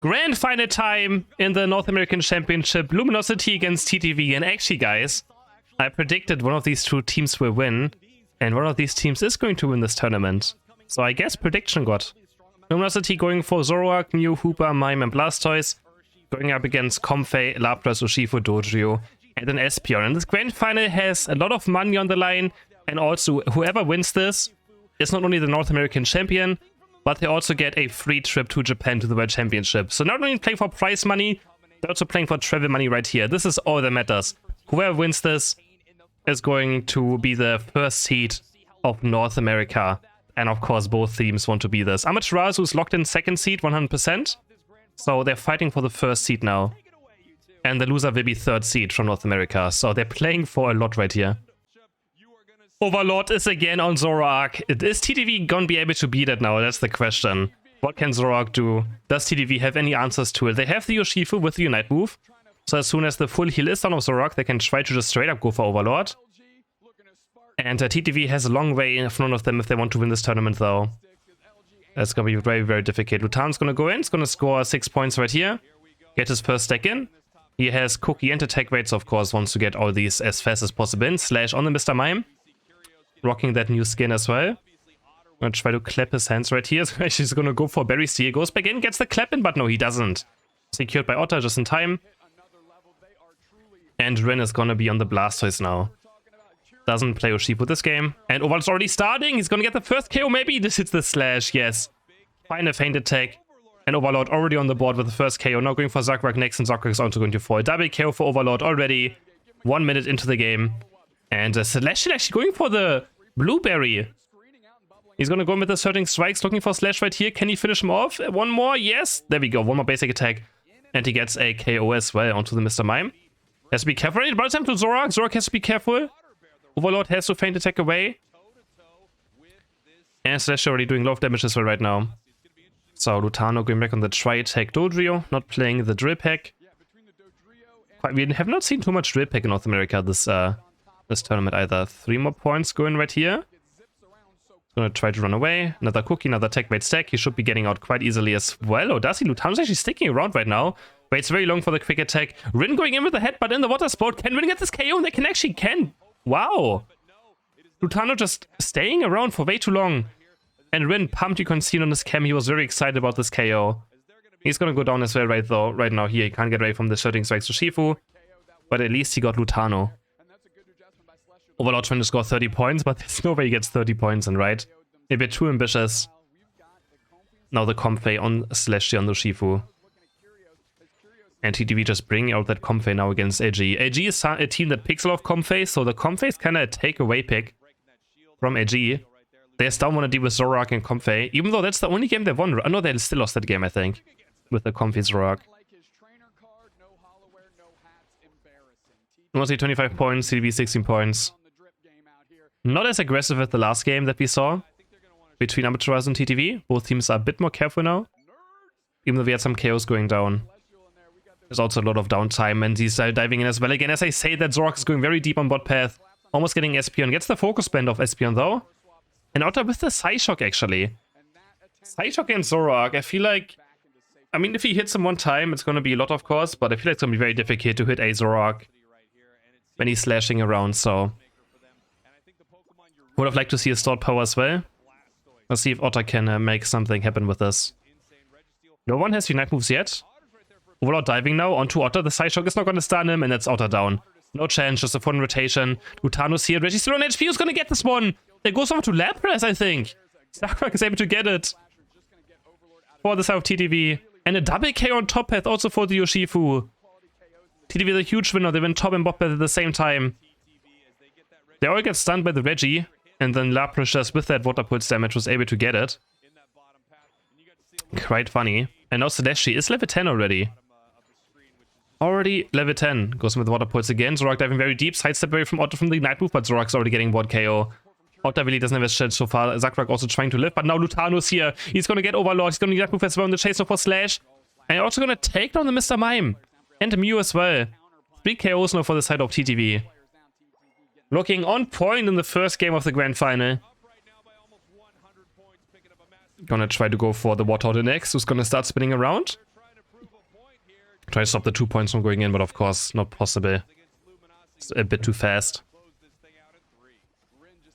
Grand final time in the North American Championship, Luminosity against TTV. And actually, guys, I predicted one of these two teams will win, and one of these teams is going to win this tournament. So I guess prediction got. Luminosity going for Zoroark, Mew, Hooper, Mime, and Blastoise, going up against Comfey, Lapras, Urshifu, Dodrio, and an Espeon. And this grand final has a lot of money on the line, and also whoever wins this is not only the North American champion, but they also get a free trip to Japan to the World Championship. So not only playing for prize money, they're also playing for travel money right here. This is all that matters. Whoever wins this is going to be the first seed of North America. And of course, both teams want to be this. Amaterasu is locked in second seed, 100%. So they're fighting for the first seed now. And the loser will be third seed from North America. So they're playing for a lot right here. Overlord is again on Zoroark. Is TTV gonna be able to beat it now? That's the question. What can Zoroark do? Does TTV have any answers to it? They have the Urshifu with the Unite move. So as soon as the full heal is down of Zoroark, they can try to just straight up go for Overlord. And TTV has a long way in front of them if they want to win this tournament though. That's gonna be very, very difficult. Lutan's gonna go in, he's gonna score 6 points right here. Get his first stack in. He has Cookie and attack rates, of course, wants to get all these as fast as possible in. Slash on the Mr. Mime. Rocking that new skin as well. I'm gonna try to clap his hands right here. So he's gonna go for Berry Steel. Goes back in, gets the clap in, but no, he doesn't. Secured by Otter just in time. And Rin is gonna be on the Blastoise now. Doesn't play Urshifu this game. And Overlord's already starting. He's gonna get the first KO maybe. This hits the slash, yes. Find a feint attack. And Overlord already on the board with the first KO. Now going for Zakrak next, and Zakrak is also going to fall. Double KO for Overlord already. 1 minute into the game. And Celestial actually going for the Blueberry. He's gonna go in with the Surging Strikes, looking for Slash right here. Can he finish him off? One more, yes. There we go, one more basic attack. And he gets a KO as well onto the Mr. Mime. Has to be careful. Right, about time to Zoroark. Zoroark has to be careful. Overlord has to feint attack away. And Slash already doing a lot of damage as well right now. So Lutano going back on the Tri-Attack Dodrio, not playing the Drill Pack. We have not seen too much Drill Pack in North America this tournament either. 3 more points going right here. Gonna try to run away. Another Cookie, another attack weight stack. He should be getting out quite easily as well. Oh, does he? Lutano's actually sticking around right now. Waits very long for the quick attack. Rin going in with the headbutt in the water sport. Can Rin get this KO? And they can. Wow. Lutano just staying around for way too long. And Rin pumped, you can see on his cam. He was very excited about this KO. He's gonna go down as well right now here. He can't get away from the Surging Strikes to Shifu. But at least he got Lutano. Overlord trying to score 30 points, but there's no way he gets 30 points in, right? A bit too ambitious. Now the Comfey on Slash on the Shifu. And TTV just bringing out that Comfey now against AG. AG is a team that picks a lot of Comfey, so the Comfey is kind of a takeaway pick from AG. They still want to deal with Zoroark and Comfey, even though that's the only game they won. No, they still lost that game, I think, with the Comfey Zoroark. Mostly 25 points, TTV 16 points. Not as aggressive as the last game that we saw between Amaterasu and TTV. Both teams are a bit more careful now, even though we had some chaos going down. There's also a lot of downtime, and he's diving in as well. Again, as I say, that Zoroark is going very deep on bot path. Almost getting Espeon. Gets the focus band of Espeon, though. And Otter with the Psyshock, actually. Psyshock and Zoroark, I feel like... I mean, if he hits him one time, it's going to be a lot, of course, but I feel like it's going to be very difficult to hit a Zoroark when he's slashing around, so... Would have liked to see a stored power as well. Let's see if Otter can make something happen with this. No one has Unite moves yet. Overlord diving now onto Otter. The Psyshock is not going to stun him, and that's Otter down. No chance, just a full rotation. Lutano's here. Reggie's still on HP. Who's going to get this one? It goes over to Lapras, I think. Zakrak is able to get it. For the side of TTV. And a double K on top path also for the Urshifu. TTV is a huge winner. They win top and bot path at the same time. They all get stunned by the Reggie. And then Lapras just with that water pulse damage was able to get it. Quite funny. And now Celestia is level 10 already. Already level 10. Goes with the water pulse again. Zoroark diving very deep. Sidestep away from Otter from the Ignite move, but Zoroark's already getting 1 KO. Otter really doesn't have a shit so far. Zakrak also trying to live, but now Lutano's here. He's gonna get Overlord. He's gonna Ignite move as well on the chase for Slash. And also gonna take down the Mr. Mime. And Mew as well. 3 KOs now for the side of TTV. Looking on point in the first game of the grand final. Gonna try to go for the Warthog next, who's gonna start spinning around. Try to stop the 2 points from going in, but of course not possible. It's a bit too fast.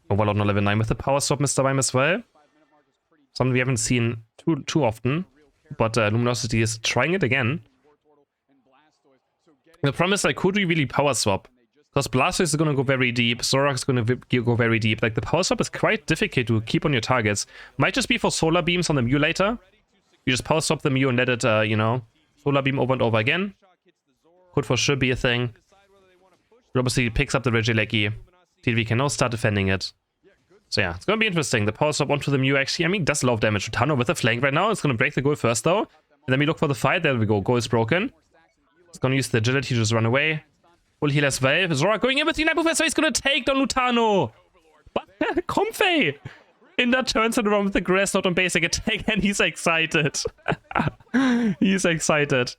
Overlord on level 9 with the power swap, Mr. Mime as well. Something we haven't seen too often. But Luminosity is trying it again. The problem is, like, could we really power swap? Because Blastoise is going to go very deep, Zoroark is going to go very deep. Like, the power swap is quite difficult to keep on your targets. Might just be for Solar Beams on the Mew later. You just power swap the Mew and let it, you know, Solar Beam over and over again. Could for sure be a thing. It obviously picks up the Regieleki. TTV can now start defending it. So yeah, it's going to be interesting. The power swap onto the Mew actually, I mean, does a lot of damage to Tano with the flank right now. It's going to break the goal first though. And then we look for the fight. There we go. Goal is broken. It's going to use the agility to just run away. Full heal as well. Zoroark going in with the Night Move, so he's going to take down Lutano. But Comfey in that turns it around with the grass not on basic attack, and he's excited. He's excited.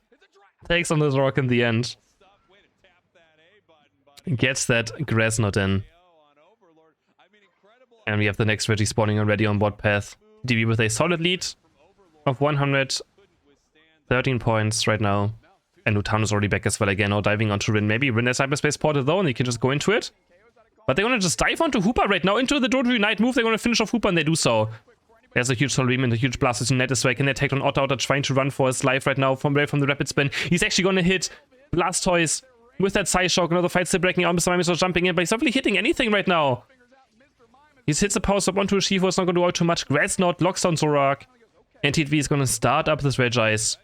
Takes on the Zoroark in the end. Gets that grass not in. And we have the next Reggie spawning already on bot path. DB with a solid lead of 113 points right now. And Lutano's already back as well again, now diving onto Rin. Maybe Rin has hyperspace portal though, and he can just go into it. But they're gonna just dive onto Hooper right now, into the Door to Unite move. They're gonna finish off Hooper, and they do so. There's a huge Solar Beam and a huge Blastoise Unite as well. Can they take on Otter? Otter trying to run for his life right now from the Rapid Spin. He's actually gonna hit Blastoise with that Side Shock. Another fight still breaking out. Mr. Mime is not jumping in, but he's not really hitting anything right now. He hits a power swap onto Urshifu. It's not gonna do out too much. Grass Knot locks down Zoroark. And TTV is gonna start up this Regice.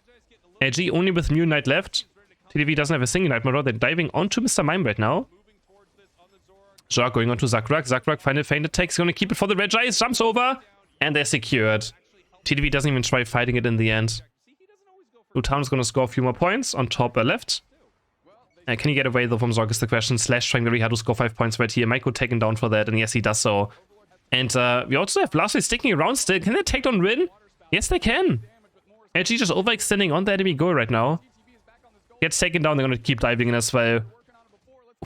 AG only with Mew Knight left. TTV doesn't have a single Nightmare. They're diving onto Mr. Mime right now. Zoroark going onto Zakrak. Zakrak final feint attack. He's gonna keep it for the Regice. Jumps over. And they're secured. TTV doesn't even try fighting it in the end. Lutano's gonna score a few more points on top left. Can he get away though from Zoroark is the question. Slash trying very hard to score 5 points right here. Might go taken down for that. And yes, he does so. And we also have Blastoise sticking around still. Can they take down Rin? Yes, they can. LG just overextending on the enemy goal right now. Gets taken down. They're going to keep diving in as well.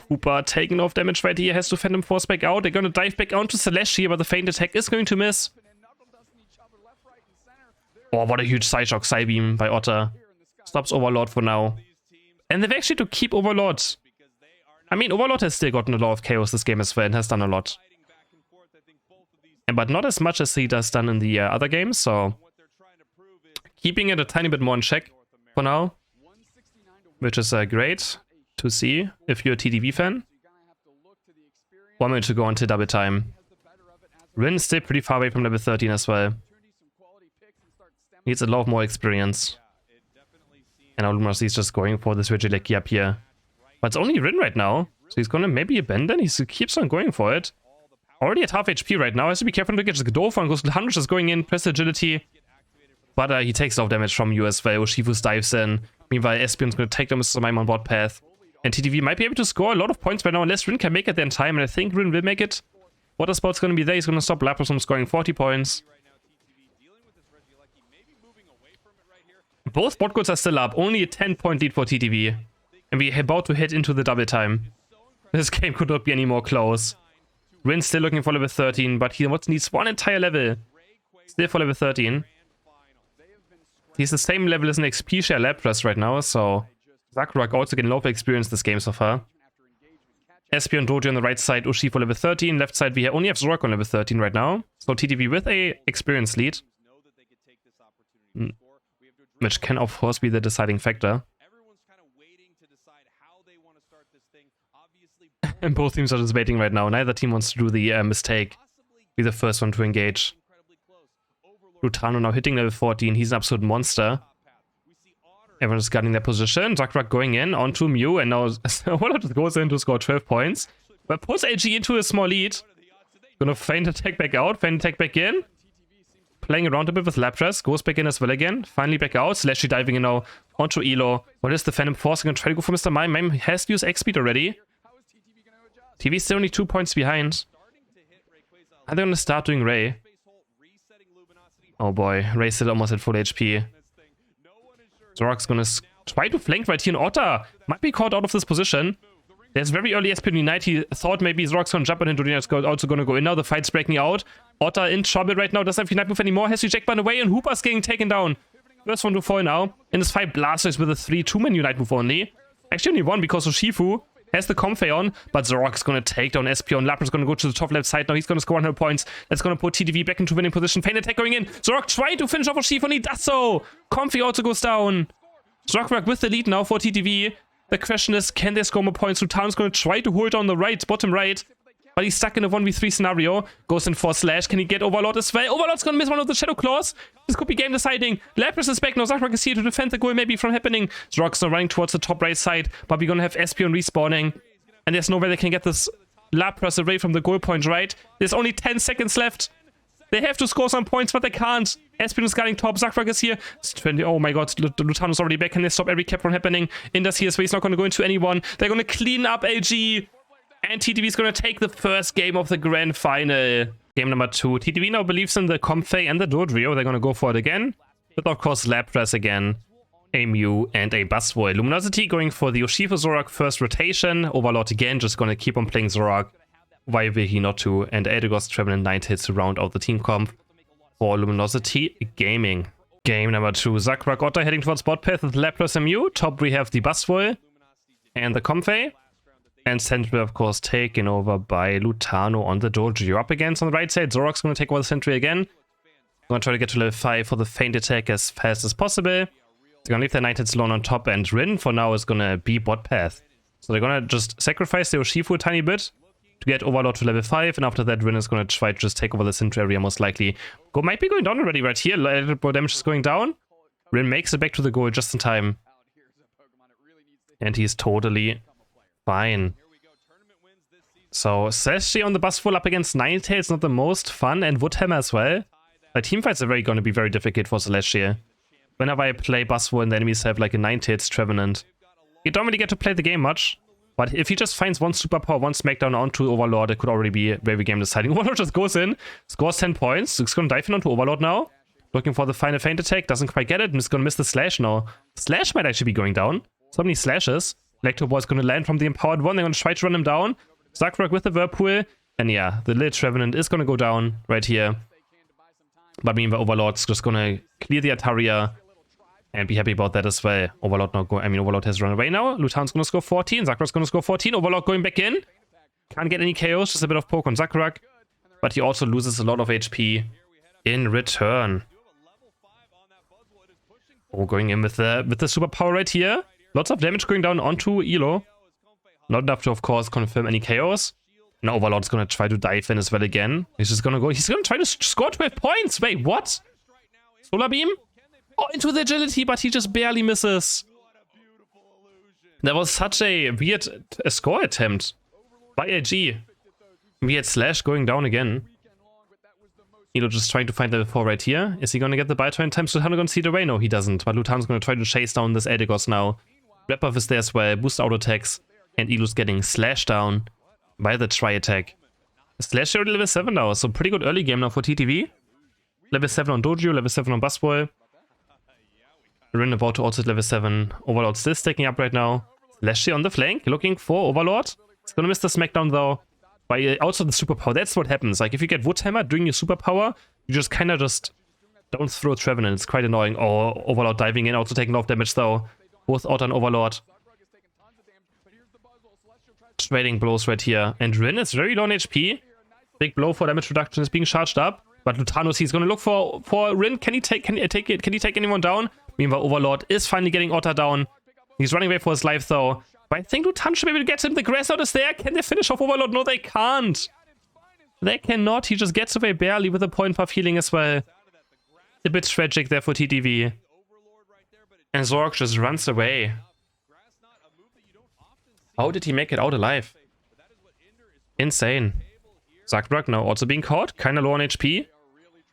Hooper taking off damage right here. Has to Phantom Force back out. They're going to dive back onto Celeste here, but the feint attack is going to miss. Oh, what a huge Side Shock Psy Beam by Otter. Stops Overlord for now. And they've actually to keep Overlord. I mean, Overlord has still gotten a lot of chaos this game as well and has done a lot. But not as much as he does done in the other games, so keeping it a tiny bit more in check for now, which is great to see if you're a TTV fan. 1 minute to go until double time. Rin still pretty far away from level 13 as well. Needs a lot more experience. And now Luminosity is just going for this Regieleki up here. But it's only Rin right now, so he's gonna maybe abandon. He keeps on going for it. Already at half HP right now. Has to be careful to get just Godolphin and goes to 100 just going in, press agility. But he takes a lot of damage from you as well. Urshifu dives in. Meanwhile, Espion's going to take down Mr. Mime on board path. And TTV might be able to score a lot of points right now, unless Rin can make it there in time. And I think Rin will make it. Water Spout's going to be there. He's going to stop Lapras from scoring 40 points. Both bot goals are still up. Only a 10-point lead for TTV. And we're about to head into the double time. This game could not be any more close. Rin's still looking for level 13, but he needs one entire level. Still for level 13. He's the same level as an XP share Lapras right now, so Zakrak also getting a lot of experience this game so far. Espion Doji on the right side, Urshifu level 13. Left side we only have Zoroark on level 13 right now. So TTV with a experience lead. Which can of course be the deciding factor. And both teams are just waiting right now. Neither team wants to do the mistake. Be the first one to engage. Lutano now hitting level 14. He's an absolute monster. Everyone's just guarding their position. Zakrak going in onto Mew. And now Overlord just goes in to score 12 points. But puts AG into a small lead. Gonna feint attack back out. Feint attack back in. Playing around a bit with Lapras. Goes back in as well again. Finally back out. Slashy diving in now onto Elo. What is the Phantom Force? Gonna try to go for Mr. Mime. Mime has to use X-Speed already. TV's still only 2 points behind. Are they gonna start doing Ray? Oh boy, Ray still almost at full HP. Zoroark's gonna try to flank right here, and Otter might be caught out of this position. There's very early SP Unite. He thought maybe Zoroark's gonna jump on into Unite's also gonna go in now. The fight's breaking out. Otter in trouble right now. Doesn't have Unite move anymore. Has to Jack Bun away, and Hooper's getting taken down. First one to fall now. In this fight, Blasters with a 3-2-man Unite move only. Actually only one because Urshifu has the Comfey on, but Zorok is going to take down Espion. Lapras is going to go to the top left side now. He's going to score 100 points. That's going to put TTV back into winning position. Feint attack going in. Zorok trying to finish off Urshifu and he does so. Comfey also goes down. Zorok with the lead now for TTV. The question is, can they score more points? Lutan's going to try to hold on the right, bottom right. But he's stuck in a 1v3 scenario. Goes in for Slash. Can he get Overlord as well? Overlord's going to miss one of the Shadow Claws. This could be game deciding. Lapras is back now. Zakrak is here to defend the goal maybe from happening. Zorok's now running towards the top right side. But we're going to have Espion respawning. And there's no way they can get this Lapras away from the goal point, right? There's only 10 seconds left. They have to score some points, but they can't. Espion is guarding top. Zakrak is here. It's 20. Oh my god. Lutano's already back. Can they stop every cap from happening? Indus here, so he's not going to go into anyone. They're going to clean up LG. And TTV is going to take the first game of the grand final. Game number 2. TTV now believes in the Comfey and the Dodrio. They're going to go for it again. But of course, Lapras again. A Mew and a Buzzboy. Luminosity going for the Urshifu Zorok first rotation. Overlord again, just going to keep on playing Zorok. Why will he not to? And Eldegoss traveling 9 hits to round out the team comp for Luminosity Gaming. Game number 2. Zakrak Otter heading towards bot path with Lapras and Mew. Top we have the Buzzboy and the Comfey. And Sentry, of course, taken over by Lutano on the Dodrio. Up against on the right side, Zorok's going to take over the Sentry again. Going to try to get to level 5 for the Feint attack as fast as possible. They're going to leave their 9 hits alone on top, and Rin for now is going to be bot path. So they're going to just sacrifice the Urshifu a tiny bit to get Overlord to level 5, and after that Rin is going to try to just take over the Sentry area most likely. Go might be going down already right here. Little damage is going down. Rin makes it back to the goal just in time. And he's totally fine. So Celestia on the Buzzful up against Ninetales, not the most fun, and Woodhammer as well. The teamfights are going to be very difficult for Celestia. Whenever I play Buzzful and the enemies have like a Ninetales Trevenant, you don't really get to play the game much. But if he just finds one superpower, one smackdown onto Overlord, it could already be very game deciding. Overlord just goes in, scores 10 points. He's going to dive in onto Overlord now. Looking for the final Feint attack, doesn't quite get it. He's going to miss the Slash now. Slash might actually be going down. So many slashes. Electro Ball is going to land from the Empowered one. They're going to try to run him down. Zakrak with the Whirlpool. And yeah, the Lit Trevenant is going to go down right here. But meanwhile, Overlord's just going to clear the Ataria and be happy about that as well. Overlord now go. I mean, Overlord has run away now. Lutan's going to score 14. Zakrak's going to score 14. Overlord going back in. Can't get any KOs. Just a bit of poke on Zakrak. But he also loses a lot of HP in return. Oh, going in with the superpower right here. Lots of damage going down onto Elo. Not enough to, of course, confirm any KOs. Now Overlord's going to try to dive in as well again. He's just going to go. He's going to try to score 12 points. Wait, what? Solar Beam? Oh, into the agility, but he just barely misses. That was such a weird score attempt by AG. We had Slash going down again. Elo just trying to find level 4 right here. Is he going to get the Biter in time? So Lutan going to see the way? No, he doesn't. But Lutan's going to try to chase down this Eldegoss now. Wrap Buff is there as well. Boost auto attacks. And Elo's getting slashed down by the tri-attack. Slash already level 7 now, so pretty good early game now for TTV. Level 7 on Dodrio, level 7 on Buzzboy. Rin about to also level 7. Overlord still stacking up right now. Slash on the flank, looking for Overlord. It's gonna miss the smackdown though. By also the superpower, that's what happens. Like if you get Woodhammer doing your superpower, you just kinda just don't throw Trevenant. It's quite annoying. Oh, Overlord diving in, also taking a lot of damage though. Both Otter and Overlord. Trading blows right here. And Rin is very low on HP. Big blow for damage reduction is being charged up. But Lutanos, he's going to look for Rin. Can he take anyone down? Meanwhile, Overlord is finally getting Otter down. He's running away for his life though. But I think Lutan should be able to get him. The grass out is there. Can they finish off Overlord? No, they can't. They cannot. He just gets away barely with a point puff healing as well. A bit tragic there for TTV. And Zork just runs away. How did he make it out alive? Insane. Zakrak now also being caught. Kinda low on HP.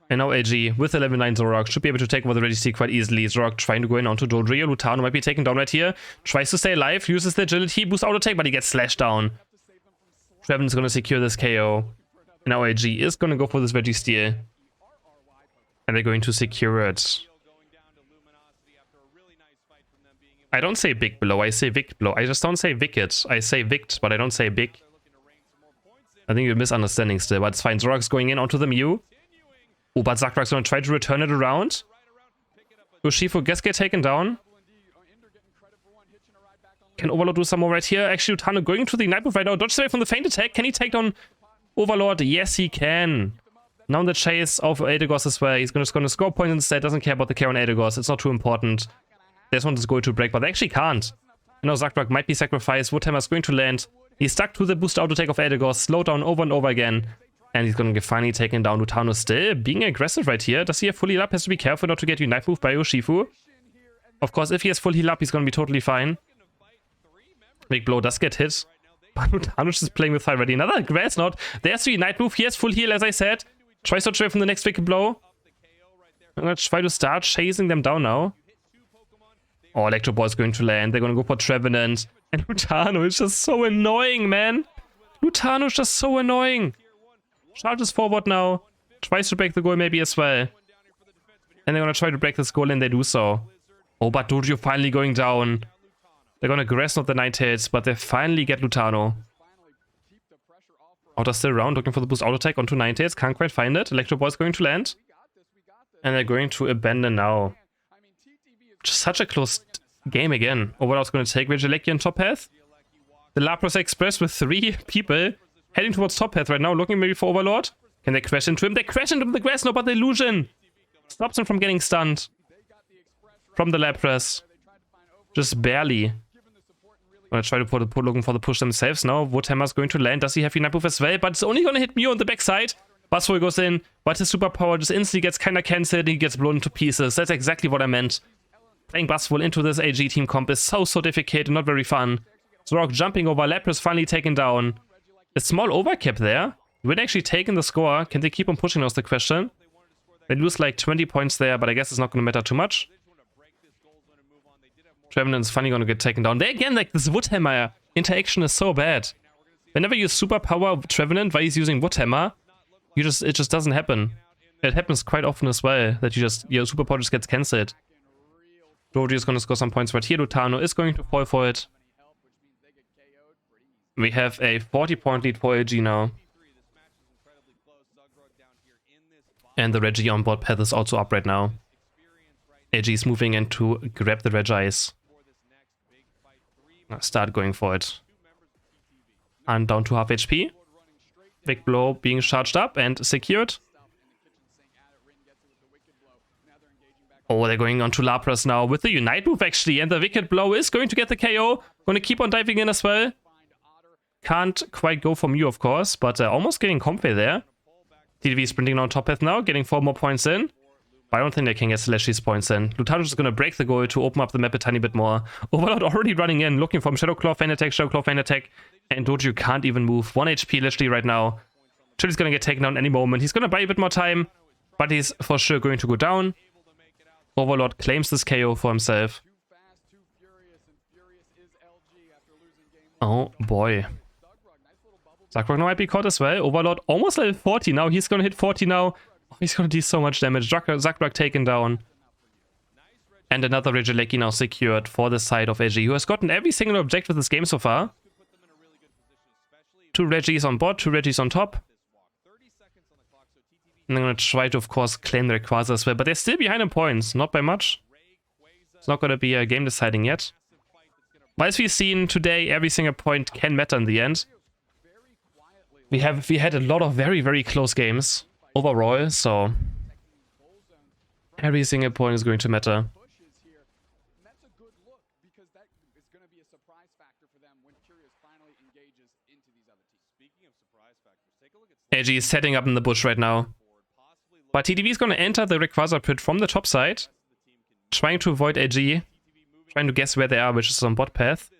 And now AG with the level 9 Zorok should be able to take over the Registry quite easily. Zorok trying to go in onto Dodrio. Lutano might be taken down right here. Tries to stay alive. Uses the agility. Boosts auto attack, but he gets slashed down. Treven's going to secure this KO. And now AG is going to go for this Registry. And they're going to secure it. I don't say big blow, I say Vict blow. I just don't say Wicked. I say Vict, but I don't say big. I think you're misunderstanding still, but it's fine. Zorok's going in onto the Mew. Oh, but Zakrak's gonna try to return it around. Urshifu gets taken down. Can Overlord do some more right here? Actually, Lutano going to the Night Move right now. Dodges away from the feint attack. Can he take down Overlord? Yes, he can. Now in the chase of Aedagos as well. He's going to score points instead. Doesn't care about the care on Aedagos. It's not too important. This one is going to break, but they actually can't. You know, Zakrak might be sacrificed. Woodhammer's going to land. He's stuck to the boost auto take of Aedagos. Slow down over and over again. And he's going to get finally taken down. Lutano still being aggressive right here. Does he have full heal up? Has to be careful not to get Unite Move by Urshifu. Of course, if he has full heal up, he's going to be totally fine. Big blow does get hit. But Lutano is playing with fire already. Another grass knot. There's the Unite Move. He has full heal, as I said. Tries to dodge away from the next wicked blow. I'm going to try to start chasing them down now. Oh, Electro Ball is going to land. They're going to go for Trevenant. And Lutano is just so annoying, man. Lutano is just so annoying. Charges forward now. Tries to break the goal maybe as well. And they're going to try to break this goal and they do so. Oh, but Dojo finally going down. They're going to grass not the 9 hits, but they finally get Lutano. Outer still around, looking for the boost auto attack onto 9 hits. Can't quite find it. Electro Ball is going to land. And they're going to abandon now. Just such a close game again. Overlord's going to take Regieleki on top path. The Lapras Express with 3 people heading towards top path right now, looking maybe for Overlord. Can they crash into him? They crash into the grass, no, but the illusion stops him from getting stunned. From the Lapras. Just barely. I'm gonna try to put looking for the push themselves now. Woodhammer's going to land. Does he have enough move as well? But it's only going to hit Mew on the backside. Buzzwole goes in, but his superpower just instantly gets kind of cancelled and he gets blown to pieces. That's exactly what I meant. Playing Buzzwole into this AG team comp is so difficult and not very fun. Zorok jumping over, Lapras finally taken down. A small overcap there. When actually taking the score, can they keep on pushing us the question? They lose like 20 points there, but I guess it's not going to matter too much. Trevenant's finally going to get taken down. There again, like this Woodhammer interaction is so bad. Whenever you superpower Trevenant while he's using Woodhammer, it just doesn't happen. It happens quite often as well, that your superpower just gets cancelled. Doji is going to score some points right here. Lutano is going to fall for it. We have a 40-point lead for AG now. And the Regi on board path is also up right now. AG is moving in to grab the Regis. Start going for it. I'm down to half HP. Big blow being charged up and secured. Oh, they're going on to Lapras now with the Unite Move actually. And the Wicked Blow is going to get the KO. Going to keep on diving in as well. Can't quite go for Mew, of course, but almost getting comfy there. TTV sprinting on top path now, getting 4 more points in. But I don't think they can get Celesti's points in. Lutano is going to break the goal to open up the map a tiny bit more. Overlord already running in, looking for Shadow Claw, Feint Attack, Shadow Claw, Feint Attack. And Doju can't even move. 1 HP literally right now. Chili's going to get taken down any moment. He's going to buy a bit more time, but he's for sure going to go down. Overlord claims this KO for himself. Oh boy. Zakrak might be caught as well. Overlord almost level 40 now. He's going to hit 40 now. Oh, he's going to do so much damage. Zakrak taken down. And another Regieleki now secured for the side of AG, who has gotten every single objective this game so far. 2 Regis on bot, 2 Regis on top. And they're going to try to, of course, claim their Rayquaza as well. But they're still behind in points. Not by much. It's not going to be a game deciding yet. But as we've seen today, every single point can matter in the end. We had a lot of very close games overall, so every single point is going to matter. AG is setting up in the bush right now. But TTV is going to enter the Rayquaza pit from the top side, trying to avoid AG, trying to guess where they are, which is on bot path.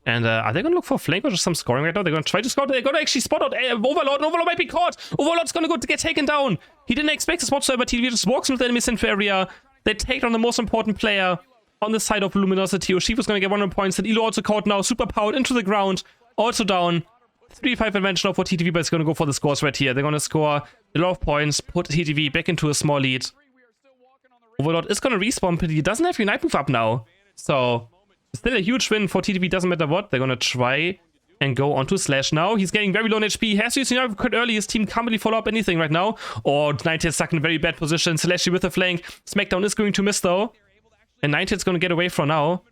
And are they going to look for flank or just some scoring right now? They're going to try to score. They're going to actually spot out Overlord, and Overlord might be caught. Overlord's going to go to get taken down. He didn't expect this whatsoever. TTV just walks into the enemy center area. They take down the most important player on the side of Luminosity. Urshifu's going to get 100 points. And Elo also caught now. Super powered into the ground. Also down. 3-5 advantage now for TTV, but it's going to go for the scores right here. They're going to score a lot of points, put TTV back into a small lead. Overlord is going to respawn, but he doesn't have Unite Move up now. So, still a huge win for TTV, doesn't matter what. They're going to try and go on to Slash now. He's getting very low on HP. He has to use the quite early. His team can't really follow up anything right now. Or 90 is stuck in a very bad position. Slashy with the flank. Smackdown is going to miss though. And 90 is going to get away for now.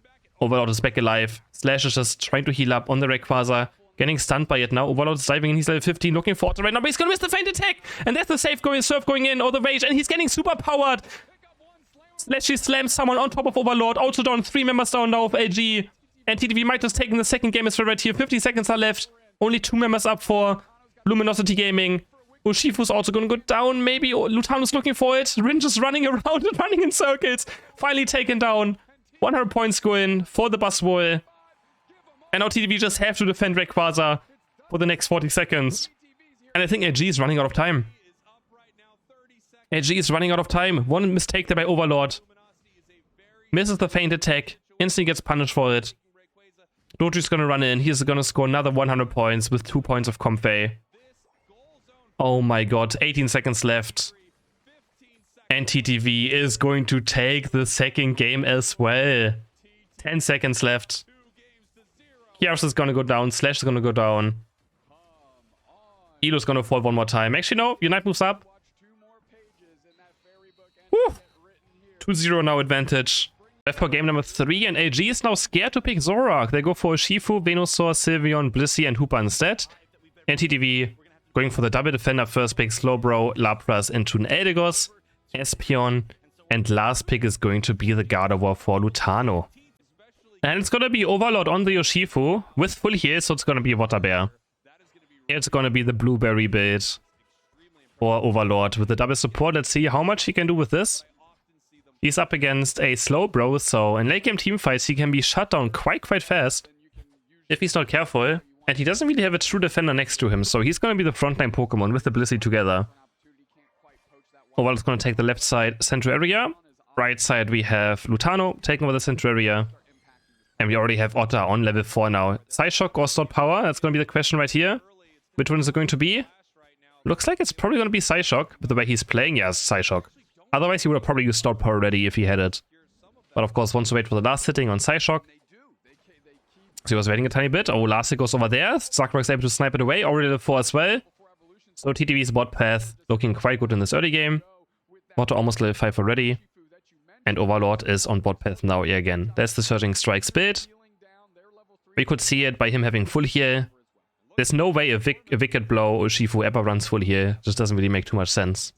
Overlord is back alive. Slash is just trying to heal up on the Rayquaza. Getting stunned by it now. Overlord is diving in. He's level 15, looking for it right now. But he's going to miss the feint attack. And there's the safe going, surf going in, or the rage. And he's getting super powered. Slashy slams someone on top of Overlord. Autodon, 3 members down now of LG. And TTV might just take in the second game as well right here. 50 seconds are left. Only 2 members up for Luminosity Gaming. Urshifu's also going to go down. Maybe Lutano's looking for it. Rin just running around and running in circles. Finally taken down. 100 points go in for the bus wall. And now TTV just have to defend Rayquaza for the next 40 seconds. And I think LG is running out of time. LG is running out of time. One mistake there by Overlord. Misses the feint attack. Instantly gets punished for it. Doji's gonna run in. He's gonna score another 100 points with 2 points of Comfey. Oh my god. 18 seconds left. And TTV is going to take the second game as well. 10 seconds left. CrisHeroes is gonna go down. Slash is gonna go down. Elo's gonna fall one more time. Actually, no. Unite moves up. Woo! 2-0 now advantage. Left for game number 3, and LG is now scared to pick Zoroark. They go for Urshifu, Venusaur, Sylveon, Blissey, and Hoopa instead. And TTV going for the double defender first pick, Slowbro, Lapras into an Eldegoss, Espeon, and last pick is going to be the Gardevoir for Lutano. And it's gonna be Overlord on the Urshifu with full heal, so it's gonna be Water Bear. It's gonna be the Blueberry build for Overlord with the double support. Let's see how much he can do with this. He's up against a Slowbro, so in late game team fights he can be shut down quite fast if he's not careful. And he doesn't really have a true defender next to him, so he's gonna be the frontline Pokemon with the Blissey together. Overlord's gonna take the left side central area. Right side we have Lutano taking over the central area. And we already have Otter on level 4 now. Psyshock or Stored Power? That's gonna be the question right here. Which one is it going to be? Looks like it's probably gonna be Psyshock, with the way he's playing. Yeah, it's Psyshock. Otherwise he would have probably used Stored Power already if he had it. But of course wants to wait for the last hitting on Psyshock. So he was waiting a tiny bit. Oh, last hit goes over there. Sakura able to snipe it away. Already level 4 as well. So TTV's bot path looking quite good in this early game. Water almost level 5 already. And Overlord is on bot path now again. There's the Surging Strikes build. We could see it by him having full heal. There's no way a Wicked Blow Urshifu ever runs full heal. Just doesn't really make too much sense.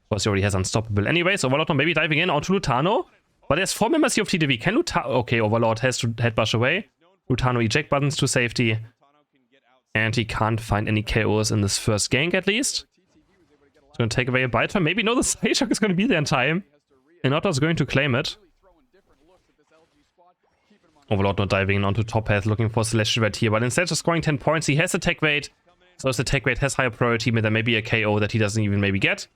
Because he already has Unstoppable. Anyways, Overlord maybe diving in onto Lutano. But there's 4 members here of TTV. Can Lutano... Okay, Overlord has to head bash away. Lutano eject buttons to safety. And he can't find any KOs in this first gank at least. It's going to take away a bite from. Maybe no, the Psyshock is going to be there in time. And Otter's going to claim it. Overlord not diving in onto top path looking for Celestial right here. But instead of scoring 10 points, he has attack weight. So as the attack weight has higher priority, but there may be a KO that he doesn't even maybe get.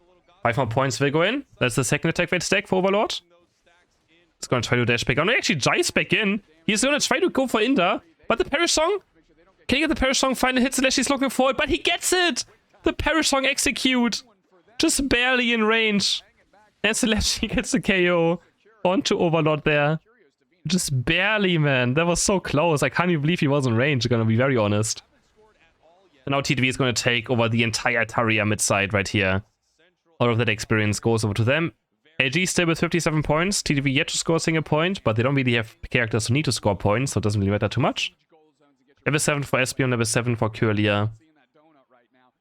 5 more points will go in. That's the second attack weight stack for Overlord. He's going to try to dash back. Oh no, he actually jives back in. He's going to try to go for Inda. But the Perish Song? Can he get the Perish Song? Final hit Slash, he's looking for it. But he gets it! The Perish Song execute. Just barely in range. And Slash, he gets the KO onto Overlord there. Just barely, man. That was so close. I can't even believe he was in range, gonna be very honest. And now TTV is going to take over the entire Taria mid side right here. All of that experience goes over to them. LG still with 57 points. TTV yet to score a single point, but they don't really have characters who need to score points, so it doesn't really matter too much. Level 7 for Espeon, level 7 for Curlia.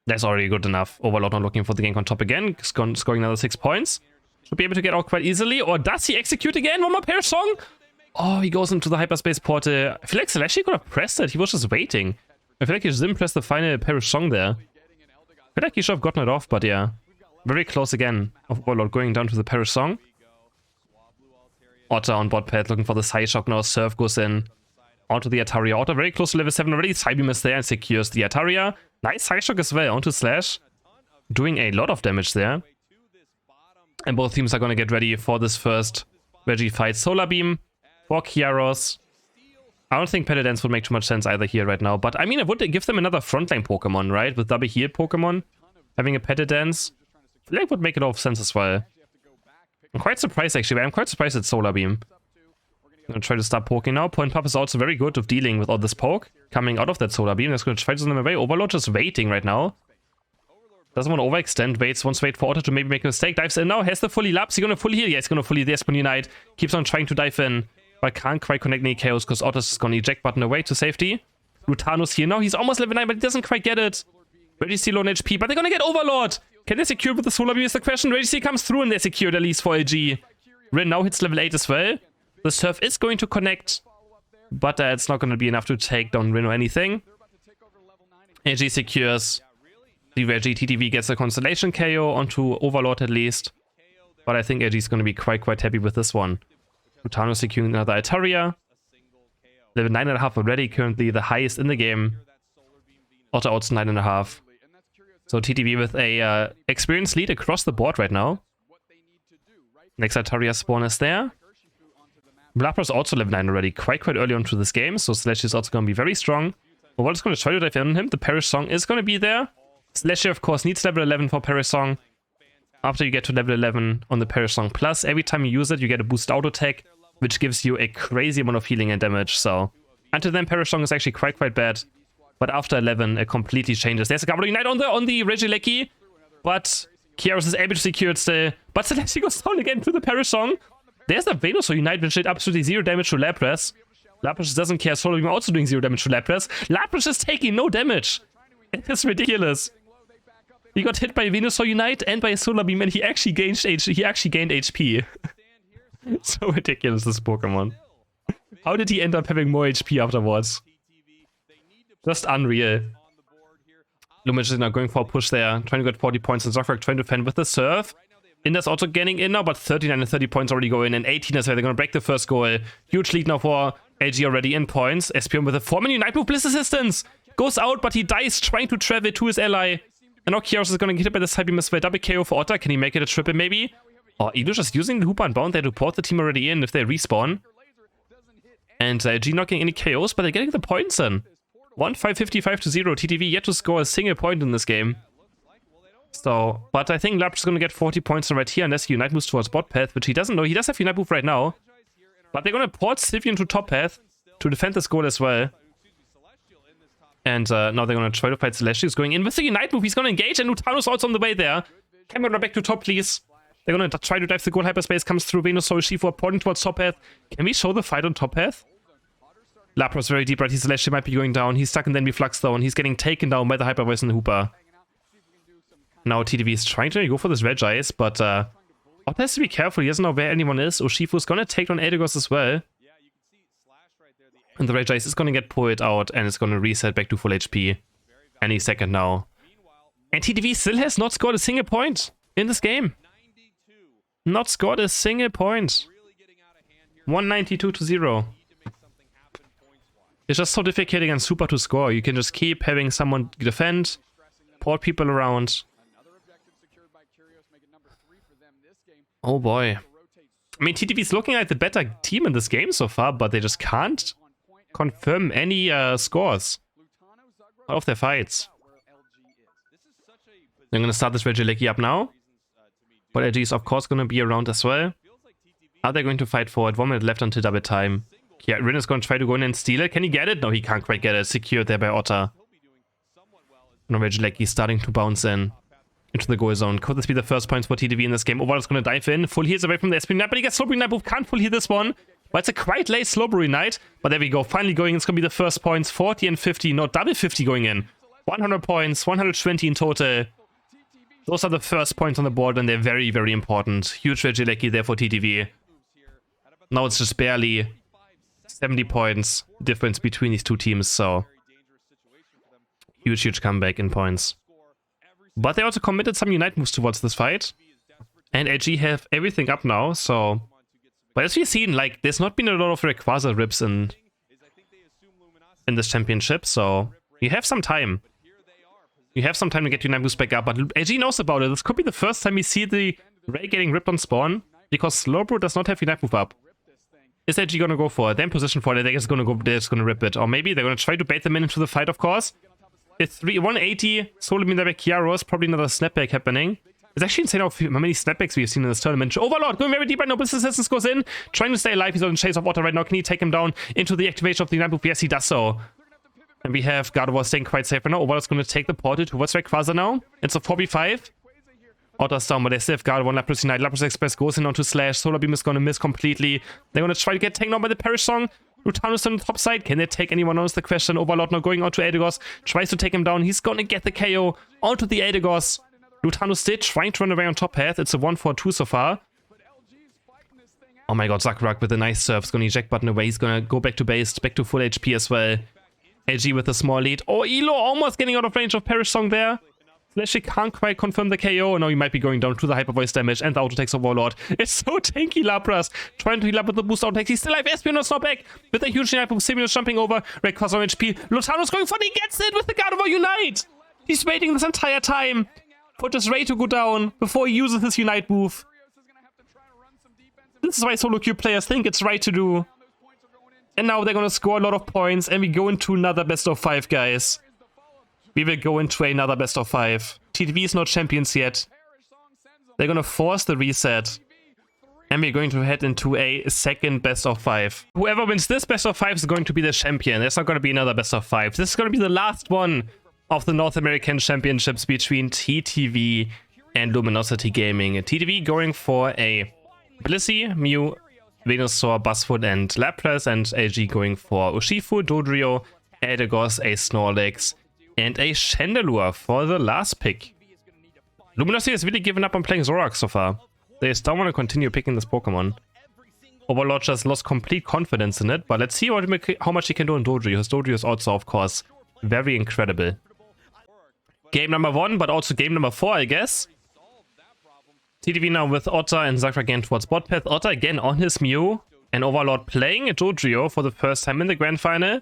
That's already good enough. Overlord not looking for the gank on top again. Scoring another 6 points. Should be able to get out quite easily. Or does he execute again? One more Perish Song? Oh, he goes into the hyperspace portal. I feel like Celestia could have pressed it. He was just waiting. I feel like he didn't press the final Perish Song there. I feel like he should have gotten it off, but yeah. Very close again of Overlord going down to the Perish Song. Otter on bot pad looking for the Psyshock now. Surf goes in. Onto the Ataria. Otter very close to level 7 already. Psybeam is there and secures the Ataria. Nice Psyshock as well onto Slash. Doing a lot of damage there. And both teams are going to get ready for this first Reggie fight. Solar Beam for CrisHeroes. I don't think Petal Dance would make too much sense either here right now. But I mean, it would give them another frontline Pokemon, right? With double heal Pokemon. Having a Petal Dance. I feel like would make a lot of sense as well. I'm quite surprised actually. I'm quite surprised it's Solar Beam. I'm gonna try to start poking now. Point Puff is also very good of dealing with all this poke coming out of that Solar Beam. That's gonna try to send them away. Overlord just waiting right now. Doesn't want to overextend, wants to wait for Otter to maybe make a mistake. Dives in now, has the fully laps. He's gonna fully heal. Yeah, he's gonna fully Despawn Unite. Keeps on trying to dive in, but can't quite connect any Chaos because Otter's is gonna eject button away to safety. Lutanus here now, he's almost level 9, but he doesn't quite get it. Reggie low on HP, but they're gonna get Overlord. Can they secure with the Solar Beam is the question. Reggie comes through and they're secured at least for LG. Rin now hits level 8 as well. The Surf is going to connect, but it's not gonna be enough to take down Rin or anything. LG secures. The Reggie TTV gets a Constellation KO onto Overlord at least. But I think LG is going to be quite happy with this one. Lutano securing another Altaria. Level 9.5 already, currently the highest in the game. Otter outs 9.5. So TTV with a experience lead across the board right now. Next Altaria spawn is there. Blapper's also level 9 already, quite early onto this game. So Slash is also going to be very strong. Overlord is going to try to dive in on him. The Perish Song is going to be there. Slasher, of course, needs level 11 for Perish Song. After you get to level 11 on the Perish Song Plus, every time you use it, you get a boost auto attack, which gives you a crazy amount of healing and damage. So until then, Perish Song is actually quite bad. But after 11, it completely changes. There's a Gabriel Unite on the Regieleki, but CrisHeroes is able to secure it still. But Celestia goes down again to the Perish Song. There's a Venusaur Unite, which did absolutely 0 damage to Lapras. Lapras doesn't care. Solar Beam also doing 0 damage to Lapras. Lapras is taking no damage. It's ridiculous. He got hit by Venusaur Unite and by a Solar Beam, and he actually gained HP. So ridiculous, this Pokemon. How did he end up having more HP afterwards? Just unreal. Luminosity is now going for a push there, trying to get 40 points, and Zockrock trying to defend with the Surf. Inder's also getting in now, but 39 and 30 points already go in, and 18 as well. They're going to break the first goal. Huge lead now for LG already in points. Espion with a 4-man Unite move, Bliss Assistance! Goes out, but he dies trying to travel to his ally. And now CrisHeroes is going to get hit by the Side Beam as well. Double KO for Otter. Can he make it a triple maybe? Or Edo just using the Hooper and Bound there to port the team already in if they respawn. And LG not getting any KOs, but they're getting the points in. 1-5-55 to 0. TTV yet to score a single point in this game. So, but I think Lapras is going to get 40 points right here unless he Unite moves towards bot path, which he doesn't know. He does have Unite move right now. But they're going to port Sylveon to top path to defend this goal as well. And now they're going to try to fight Celestia. He's going in with the Unite move. He's going to engage, and Lutano's also on the way there. Can we run back to top, please? They're going to try to dive the goal. Hyperspace comes through. Venusaur, Urshifu porting towards top path. Can we show the fight on top path? Lapras very deep right. His Celestia might be going down. He's stuck in the Envy Flux though, and he's getting taken down by the Hyper Voice and the Hooper. Now TTV is trying to go for this Regice, but Otter has to be careful. He doesn't know where anyone is. Urshifu is going to take down Eldegoss as well. And the Regice is going to get pulled out, and it's going to reset back to full HP any second now. And TTV still has not scored a single point in this game. Not scored a single point. 192 to 0. It's just so difficult against Super to score. You can just keep having someone defend, port people around. Oh boy. I mean, TTV is looking like the better team in this game so far, but they just can't confirm any scores out of their fights. They're going to start this Regieleki up now. But LG is of course going to be around as well. Are they going to fight for it? 1 minute left until double time. Yeah, Rin is going to try to go in and steal it. Can he get it? No, he can't quite get it. Secured there by Otter. Now Regieleki is starting to bounce in into the goal zone. Could this be the first points for TTV in this game? Overlord is going to dive in. Full heals away from the SP Knight, but he gets Slowbro Knight move. Can't full heal this one. But it's a quite late Slowbro Knight. But there we go. Finally going. It's going to be the first points. 40 and 50. Not double 50 going in. 100 points. 120 in total. Those are the first points on the board, and they're very, very important. Huge Regieleki there for TTV. Now it's just barely 70 points difference between these two teams, so huge comeback in points. But they also committed some Unite moves towards this fight. And LG have everything up now, so... But as we've seen, like, there's not been a lot of Rayquaza rips in this championship, so you have some time. You have some time to get Unite moves back up, but LG knows about it. This could be the first time we see the Ray getting ripped on spawn, because Slowbro does not have Unite move up. Is LG gonna go for it? They're in position for it. They're just gonna rip it. Or maybe they're gonna try to bait them into the fight, of course. It's 180. Solar Beam there by CrisHeroes. Probably another snapback happening. It's actually insane how many snapbacks we've seen in this tournament. Overlord going very deep right now. Business Assistance goes in, trying to stay alive. He's on the chase of Otter right now. Can he take him down into the activation of the Ignite move? Yes, he does so. And we have Gardevoir staying quite safe right now. Overlord's going to take the portal towards Rayquaza now. It's a 4v5. Otter's down, but they still have Gardevoir. Lapras Ignite. Lapras Express goes in onto Slash. Solar Beam is going to miss completely. They're going to try to get taken down by the Perish Song. Lutanus on the top side. Can they take anyone on is the question. Overlord now going onto Eldegoss. Tries to take him down. He's going to get the KO onto the Eldegoss. Lutanus still trying to run away on top path. It's a 1-4-2 so far. Oh my god, Zakruk with a nice serve. He's going to eject button away. He's going to go back to base, back to full HP as well. LG with a small lead. Oh, Elo almost getting out of range of Perish Song there. Slashy can't quite confirm the KO. Now he might be going down to the Hyper Voice damage and the auto takes of Overlord. It's so tanky, Lapras. Trying to heal up with the boost auto takes. He's still alive. Espion's not back. With a huge knife, Simeon's jumping over. Rayquaza on HP. Lutanus going for it. He gets it with the Gardevoir Unite. He's waiting this entire time for just Ray to go down before he uses his Unite move. This is why solo queue players think it's right to do. And now they're going to score a lot of points and we go into another best of 5, guys. We will go into another best of 5. TTV is not champions yet. They're going to force the reset. And we're going to head into a second best of 5. Whoever wins this best of 5 is going to be the champion. There's not going to be another best of 5. This is going to be the last one of the North American Championships between TTV and Luminosity Gaming. TTV going for a Blissey, Mew, Venusaur, Buzzwood, and Lapras, and LG going for Urshifu, Dodrio, Eldegoss, a Snorlax, and a Chandelure for the last pick. Luminosity has really given up on playing Zoroark so far. They still want to continue picking this Pokemon. Overlord just lost complete confidence in it, but let's see how much he can do on Dodrio. His Dodrio is also, of course, very incredible. Game number 1, but also game number 4, I guess. TTV now with Otter and Zakruk again towards bot path. Otter again on his Mew. And Overlord playing a Dodrio for the first time in the grand final.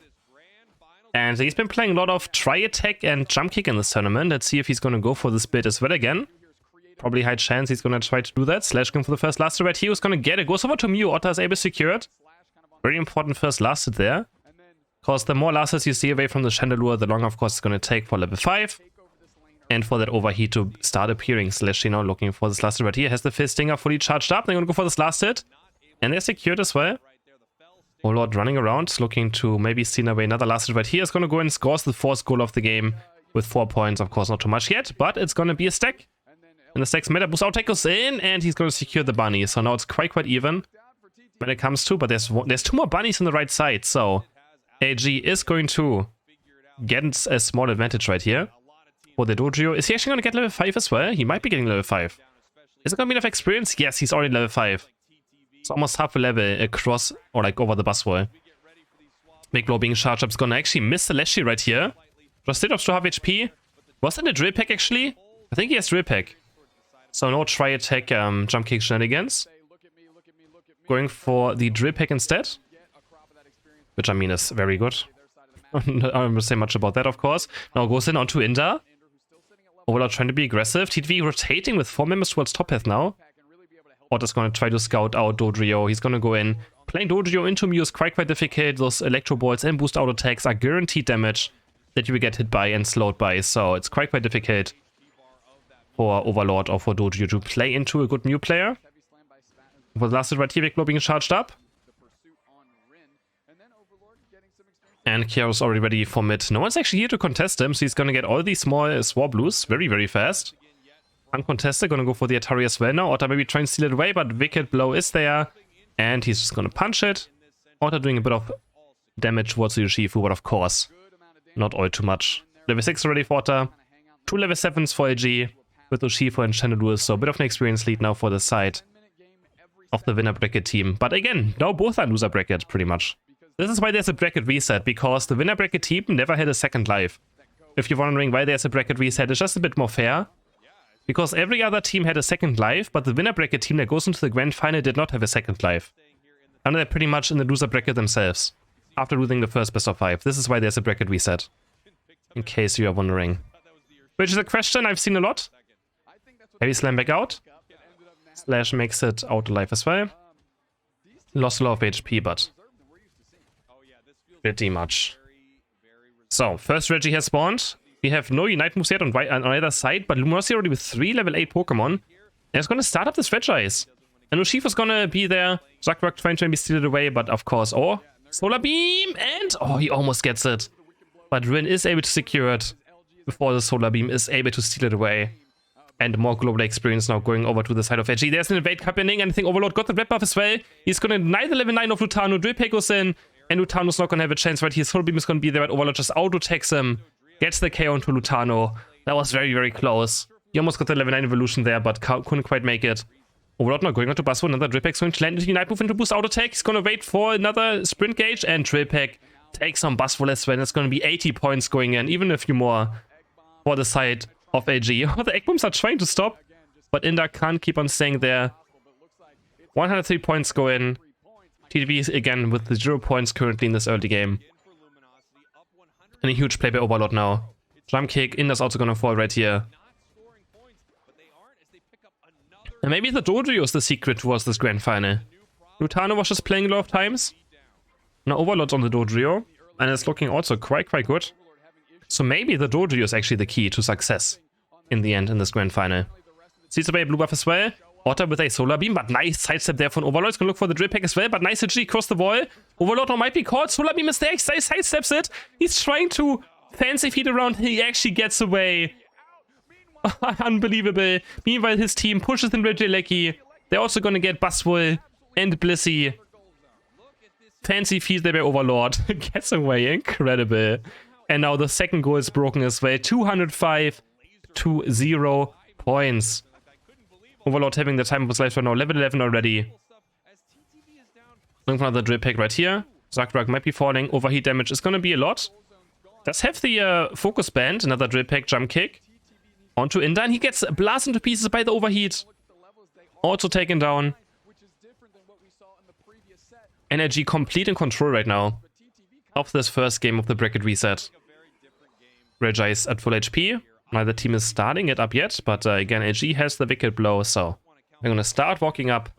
And he's been playing a lot of Tri-Attack and Jump Kick in this tournament. Let's see if he's going to go for this build as well again. Probably high chance he's going to try to do that. Slash going for the first Lasted right here. Who's going to get it? Goes over to Mew. Otter is able to secure it. Very important first Lasted there. Because the more Lasters you see away from the Chandelure, the longer, of course, it's going to take for level 5. And for that overheat to start appearing. Slash, you know, looking for this Lasted right here. Has the Fizz Stinger fully charged up. They're going to go for this Lasted. And they're secured as well. Overlord running around, looking to maybe steal away another Lasted right here. Is going to go and scores the 4th goal of the game with 4 points. Of course, not too much yet, but it's going to be a stack. And the stack's meta boost outtake goes in, and he's going to secure the bunny. So now it's quite even when it comes to, but there's 2 more bunnies on the right side. So AG is going to get a small advantage right here. For the Dodrio. Is he actually going to get level 5 as well? He might be getting level 5. Is it going to be enough experience? Yes, he's already level 5. It's almost half a level across, or like over the bus wall. Big Blow being charged up is going to actually miss the Leshy right here. Just did up to half HP. Was that a Drill Peck actually? I think he has Drill Peck. So no Tri-Attack Jump Kick shenanigans. Going for the Drill Peck instead. Which I mean is very good. I don't want to say much about that, of course. Now goes in onto Inda. Overlord trying to be aggressive. TTV rotating with 4 members towards top path now. Otter's going to try to scout out Dodrio. He's going to go in. Playing Dodrio into Mew is quite difficult. Those Electro Balls and boost auto attacks are guaranteed damage that you will get hit by and slowed by. So it's quite difficult for Overlord or for Dodrio to play into a good Mew player. For the last right here, Big Blow being charged up. And CrisHeroes already ready for mid. No one's actually here to contest him, so he's going to get all these small Swablues very fast. Uncontested, going to go for the Atari as well now. Otter maybe trying to steal it away, but Wicked Blow is there. And he's just going to punch it. Otter doing a bit of damage towards the Urshifu, but of course, not all too much. Level 6 already for Otter. 2 level 7s for LG with Urshifu and Chandelure, so a bit of an experience lead now for the side of the winner bracket team. But again, now both are loser bracket, pretty much. This is why there's a bracket reset, because the winner bracket team never had a second life. If you're wondering why there's a bracket reset, it's just a bit more fair. Because every other team had a second life, but the winner bracket team that goes into the grand final did not have a second life. And they're pretty much in the loser bracket themselves, after losing the first best of 5. This is why there's a bracket reset, in case you are wondering. Which is a question I've seen a lot. Heavy Slam back out. Slash makes it out alive as well. Lost a lot of HP, but pretty much. So, first Reggie has spawned. We have no Unite moves yet on either side, but Luminosity already with 3 level 8 Pokemon. And it's gonna start up this Red Eyes. And Ushifu's gonna be there. Zakrak trying to maybe steal it away, but of course, oh, Solar Beam, and oh, he almost gets it. But Rin is able to secure it before the Solar Beam is able to steal it away. And more global experience now going over to the side of Edgy. There's an invade happening, and I think Overlord got the red buff as well. He's gonna deny the level 9 of Lutano. Drillpack goes in, and Lutano's not gonna have a chance right here. Solar Beam is gonna be there, but Overlord just auto-attacks him. Gets the KO onto Lutano. That was very, very close. He almost got the level 9 evolution there, but couldn't quite make it. Overlord now going on to Buswo. Another Drillpack's going to land into the Night Move into boost auto attack. He's gonna wait for another sprint gauge, and Drillpack takes on Buswo as well. It's gonna be 80 points going in, even a few more for the side of AG. The egg bombs are trying to stop, but Inda can't keep on staying there. 103 points go in. TTV is again with the 0 points currently in this early game. And a huge play by Overlord now. Jump kick, Inda's also gonna fall right here. And maybe the Dojo is the secret towards this grand final. Lutano was just playing a lot of times. Now Overlord's on the Dojo, and it's looking also quite good. So maybe the Dojo is actually the key to success in the end in this grand final. Sees away a blue buff as well. Otter with a Solar Beam, but nice sidestep there from Overlord. He's gonna look for the Drillpack as well, but nice HG across the wall. Overlord now might be caught. Solar Beam is there, he sidesteps it. He's trying to fancy feet around, he actually gets away. Unbelievable. Meanwhile, his team pushes in Red Lecky. They're also gonna get Buswo and Blissey. Fancy feet there by Overlord. Gets away, incredible. And now the second goal is broken as well. 205 to 0 points. Overlord having the time of his life right now. Level 11 already. Looking for another Drillpack right here. Zakrak might be falling. Overheat damage is gonna be a lot. Does have the focus band. Another Drillpack jump kick. Onto Inda, and he gets blasted to pieces by the overheat. Also taken down. Energy complete in control right now of this first game of the bracket reset. Regi is at full HP. Neither team is starting it up yet, but again, AG has the wicked blow, so they're gonna start walking up.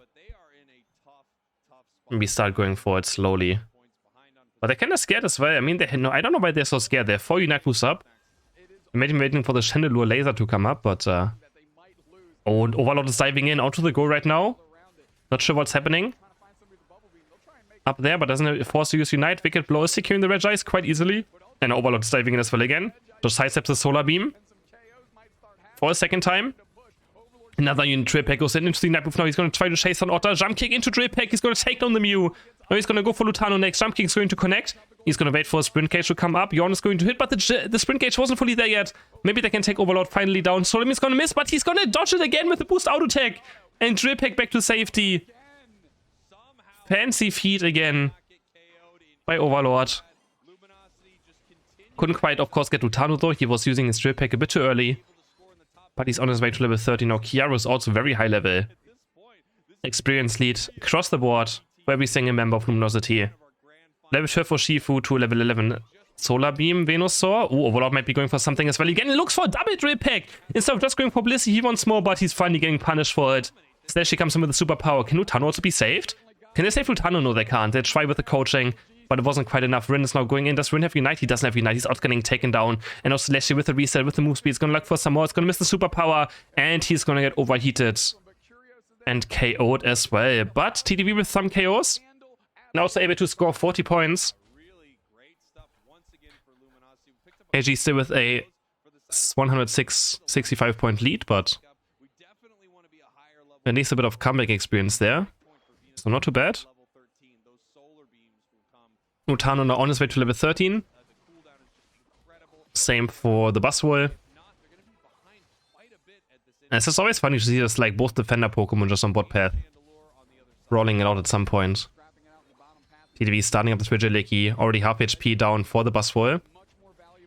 Maybe start going forward slowly. But they're kind of scared as well. I mean, I don't know why they're so scared. They're 4 Unite moves up. Maybe waiting for the Chandelure laser to come up, but oh, and Overlord is diving in onto the goal right now. Not sure what's happening up there, but doesn't force to use Unite. Wicked Blow is securing the Red Eyes quite easily. And Overlord is diving in as well again. Just sidesteps the Solar Beam for a second time. Another unit Drillpack goes into the Night Move now. He's going to try to chase on Otter. Jump kick into Drillpack. He's going to take down the Mew. Now he's going to go for Lutano next. Jump kick is going to connect. He's going to wait for a sprint cage to come up. Yorn is going to hit, but the sprint cage wasn't fully there yet. Maybe they can take Overlord finally down. Solar is going to miss, but he's going to dodge it again with the boost auto attack. And Drillpack back to safety. Fancy feat again by Overlord. Couldn't quite, of course, get Lutano though. He was using his Drillpack a bit too early. But he's on his way to level 30 now. CrisHeroes is also very high level. Experience lead across the board for every single member of Luminosity. Level 12 for Shifu to level 11 Solar Beam Venusaur. Oh, Overlord might be going for something as well. Again, he looks for a double Drillpack. Instead of just going for Blissey, he wants more, but he's finally getting punished for it. Slashy comes in with a superpower. Can Lutano also be saved? Can they save Lutano? No, they can't. They try with the coaching, but it wasn't quite enough. Rin is now going in. Does Rin have Unite? He doesn't have Unite. He's out getting taken down. And now Slashy with the reset, with the move speed. He's going to look for some more. It's going to miss the superpower. And he's going to get overheated. And KO'd as well. But TTV with some KOs. Now also able to score 40 points. AG still with a 165 point lead, but at least a bit of comeback experience there. So not too bad. Lutano now on his way to level 13. Same for the Buswo. And it's just always funny to see just like both defender Pokemon just on bot path. Rolling it out at some point. TTV starting up the Regieleki, already half HP down for the Buswo.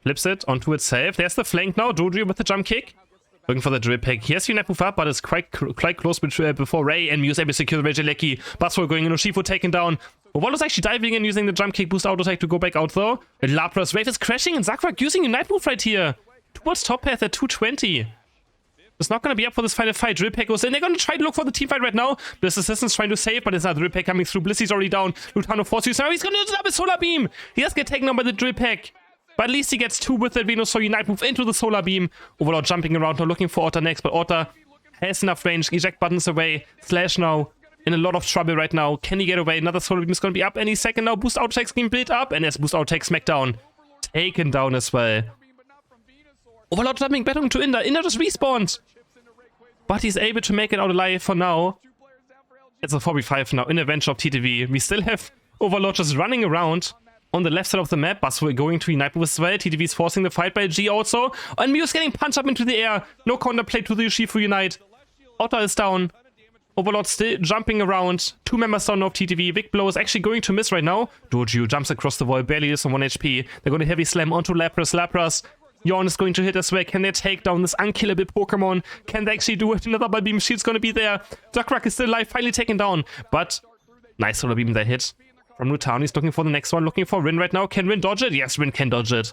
Flips it onto itself. There's the flank now. Dojo with the jump kick. Looking for the Drillpack. Here's Unite move up, but it's quite close before Ray and Mew is able to secure the Regieleki. Buswo going in, Urshifu taken down. Overlord actually diving in using the jump kick boost auto attack to go back out though. And Lapras Wave is crashing and Zakrak using Unite move right here. Towards top path at 220. It's not going to be up for this final fight. Drillpack goes in. They're going to try to look for the team fight right now. Bliss Assistant's trying to save, but it's not Drillpack coming through. Blissey's already down. Lutano forces now. He's going to do the double Solar Beam. He does get taken down by the Drillpack. But at least he gets 2 with the Venusaur Unite move into the Solar Beam. Overlord jumping around now looking for Otter next, but Otter has enough range. Eject button's away. Slash now in a lot of trouble right now. Can he get away? Another solar beam is going to be up any second now. Boost out takes being built up, and as boost out takes smackdown. Taken down as well. Overlord jumping back onto Inder. Inder just respawned. But he's able to make it out alive for now. It's a 4v5 now in advantage of TTV. We still have Overlord just running around on the left side of the map. But we're going to unite with as well. TTV is forcing the fight by G also. And Mew's getting punched up into the air. No counterplay to the Urshifu Unite. Otter is down. Overlord still jumping around. 2 members down of TTV. Big blow is actually going to miss right now. Doju jumps across the wall. Barely is on 1 HP. They're going to heavy slam onto Lapras. Lapras. Yawn is going to hit as well. Can they take down this unkillable Pokemon? Can they actually do it? Another Ball Beam Shield's going to be there. Duckruck is still alive. Finally taken down. But nice Solar Beam they hit. From Lutano, he's looking for the next one. Looking for Rin right now. Can Rin dodge it? Yes, Rin can dodge it.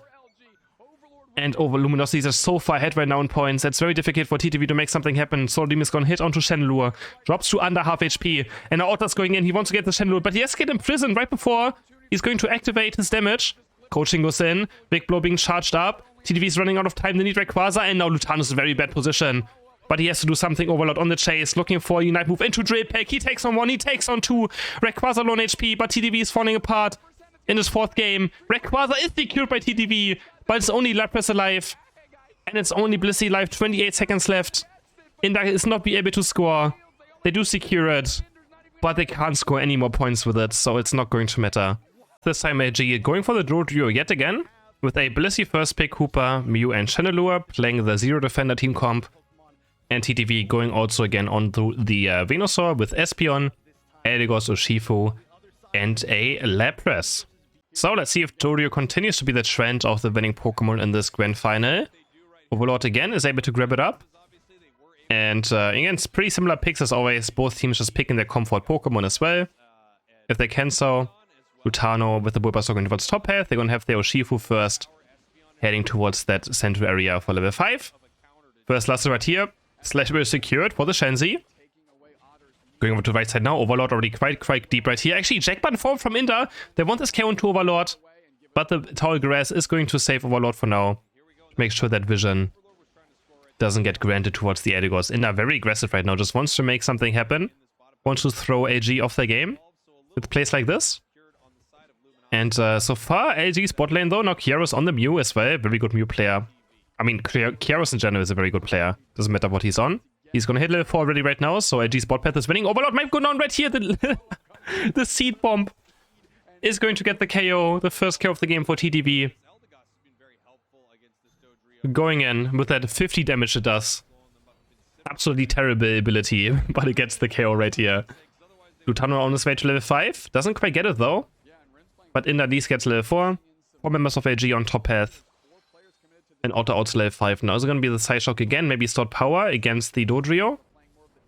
And over Luminosity are so far ahead right now in points. It's very difficult for TTV to make something happen. Solar Beam is going to hit onto Chandelure. Drops to under half HP. And now Otter's going in. He wants to get the Chandelure. But he has to get imprisoned right before he's going to activate his damage. Coaching goes in. Big Blow being charged up. TTV is running out of time. They need Rayquaza. And now Lutano's in a very bad position. But he has to do something. Overlord on the chase. Looking for a Unite move into Drill Peck. He takes on 1. He takes on 2. Rayquaza low on HP. But TTV is falling apart in his 4th game. Rayquaza is secured by TTV. But it's only Lapras alive. And it's only Blissey alive. 28 seconds left. Inder is not be able to score. They do secure it. But they can't score any more points with it. So it's not going to matter. This time AG going for the Doduo yet again. With a Blissey first pick, Hooper, Mew and Chandelure. Playing the Zero Defender team comp. And TTV going also again on the Venusaur with Espeon, Eldegoss, Urshifu, and a Lapras. So let's see if Doduo continues to be the trend of the winning Pokemon in this grand final. Overlord again is able to grab it up. And again, it's pretty similar picks as always. Both teams just picking their comfort Pokemon as well. If they can so. Lutano with the Bulbasaur going towards top path. They're going to have their Urshifu first. Heading towards that central area for level 5. First Lacerate here. Slash will secured for the Shenzi. Going over to the right side now. Overlord already quite deep right here. Actually, Jack button form from Inder. They want this KO into Overlord. But the Tall Grass is going to save Overlord for now. Make sure that vision doesn't get granted towards the Eldegoss. Inder very aggressive right now. Just wants to make something happen. Wants to throw AG off the game. With plays like this. And so far, LG's bot lane though. Now CrisHeroes on the Mew as well. Very good Mew player. I mean, CrisHeroes in general is a very good player. Doesn't matter what he's on. He's gonna hit level 4 already right now, so LG's bot path is winning. Overlord might go down right here. The Seed Bomb is going to get the KO. The first KO of the game for TTV. Going in with that 50 damage it does. Absolutely terrible ability, but it gets the KO right here. Lutano on his way to level 5. Doesn't quite get it though. But Inder at least gets level 4. 4 members of AG on top path. And Otter out to level 5. Now is it going to be the Psyshock again? Maybe Stored Power against the Dodrio?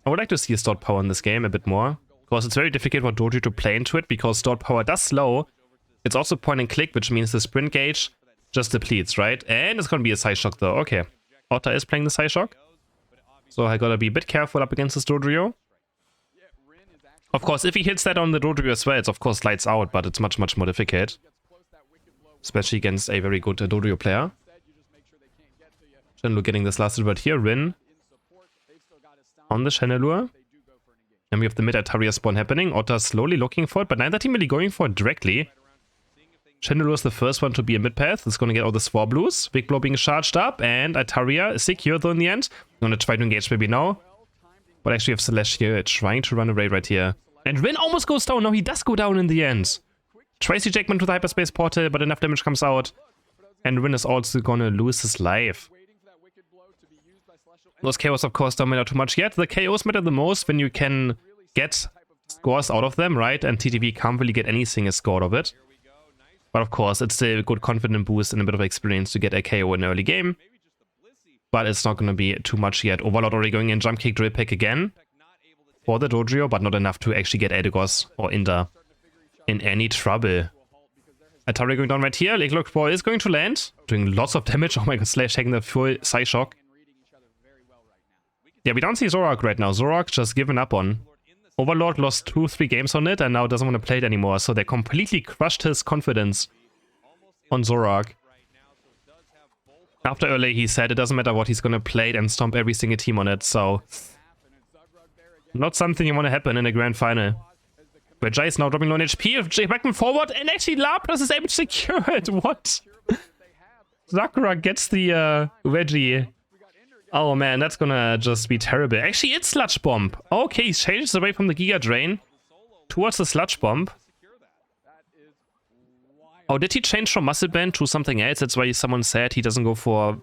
I would like to see a Stored Power in this game a bit more. Because it's very difficult for Dodrio to play into it. Because Stored Power does slow. It's also point and click, which means the sprint gauge just depletes, right? And it's going to be a Psyshock though. Okay. Otter is playing the Psyshock. So I gotta be a bit careful up against this Dodrio. Of course, if he hits that on the Dodrio as well, it's of course lights out, but it's much more difficult. Especially against a very good Dodrio player. Chandelure getting this last word here. Rin on the Chandelure. And we have the mid-Ataria spawn happening. Otter slowly looking for it, but neither team really going for it directly. Chandelure is the first one to be a mid-path. It's going to get all the Swablues. Big Blow being charged up, and Ataria is secure though in the end. I'm going to try to engage maybe now. But actually have Celeste here trying to run away right here. And Rin almost goes down. No, he does go down in the end. Tracy Jackman to the Hyperspace Portal, but enough damage comes out. And Rin is also gonna lose his life. Those KOs of course don't matter too much yet. The KOs matter the most when you can get scores out of them, right? And TTV can't really get anything scored of it. But of course, it's still a good confidence boost and a bit of experience to get a KO in an early game. But it's not going to be too much yet. Overlord already going in Jump Kick Drill Peck again. For the Dodrio, but not enough to actually get Eldegoss or Inder in any trouble. Ataria going down right here. Lake Lock Ball is going to land. Doing lots of damage. Oh my god, Slash taking the full Psyshock. Yeah, we don't see Zoroark right now. Zoroark just given up on. Overlord lost 2-3 games on it and now doesn't want to play it anymore. So they completely crushed his confidence on Zoroark. After early he said it doesn't matter what he's going to play it and stomp every single team on it. So Not something you want to happen in a grand final. Where Jai is now dropping low on HP, Jay backing forward, and actually Lapras is able to secure it. What? Sakura gets the Reggie. Oh man, that's gonna just be terrible. Actually, it's Sludge Bomb. Okay, he changes away from the Giga Drain towards the Sludge Bomb. Oh, did he change from Muscle Band to something else? That's why someone said he doesn't go for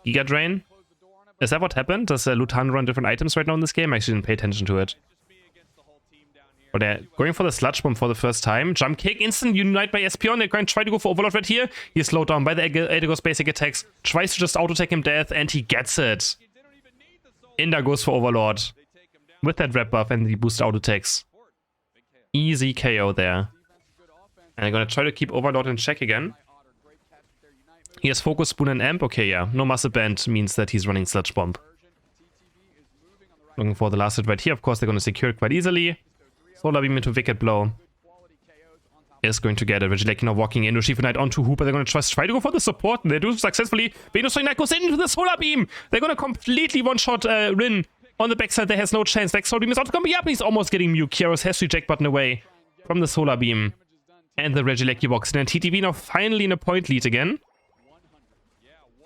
Giga Drain. Is that what happened? Does Lutano run different items right now in this game? I actually didn't pay attention to it. But they're going for the Sludge Bomb for the first time. Jump Kick, instant Unite by Espion. They're going to try to go for Overlord right here. He's slowed down by the Eldegoss basic attacks. Tries to just auto-take him death, and he gets it. Inda goes for Overlord. With that red buff and the boost auto-takes. Easy KO there. And they're going to try to keep Overlord in check again. He has Focus, Spoon, and Amp. Okay, yeah. No Muscle Band means that he's running Sludge Bomb. Looking for the last hit right here. Of course, they're going to secure it quite easily. Solar Beam into Wicked Blow. Is going to get it. Regieleki now walking in. Urshifu Knight onto Hooper. They're going to try to go for the support. And they do successfully. Venusaur Knight goes into the Solar Beam. They're going to completely one-shot Rin. On the backside, there has no chance. Next Solar Beam is also going to be up. He's almost getting Mew. CrisHeroes has to eject button away from the Solar Beam. And the Regieleki walks in. And TTV now finally in a point lead again.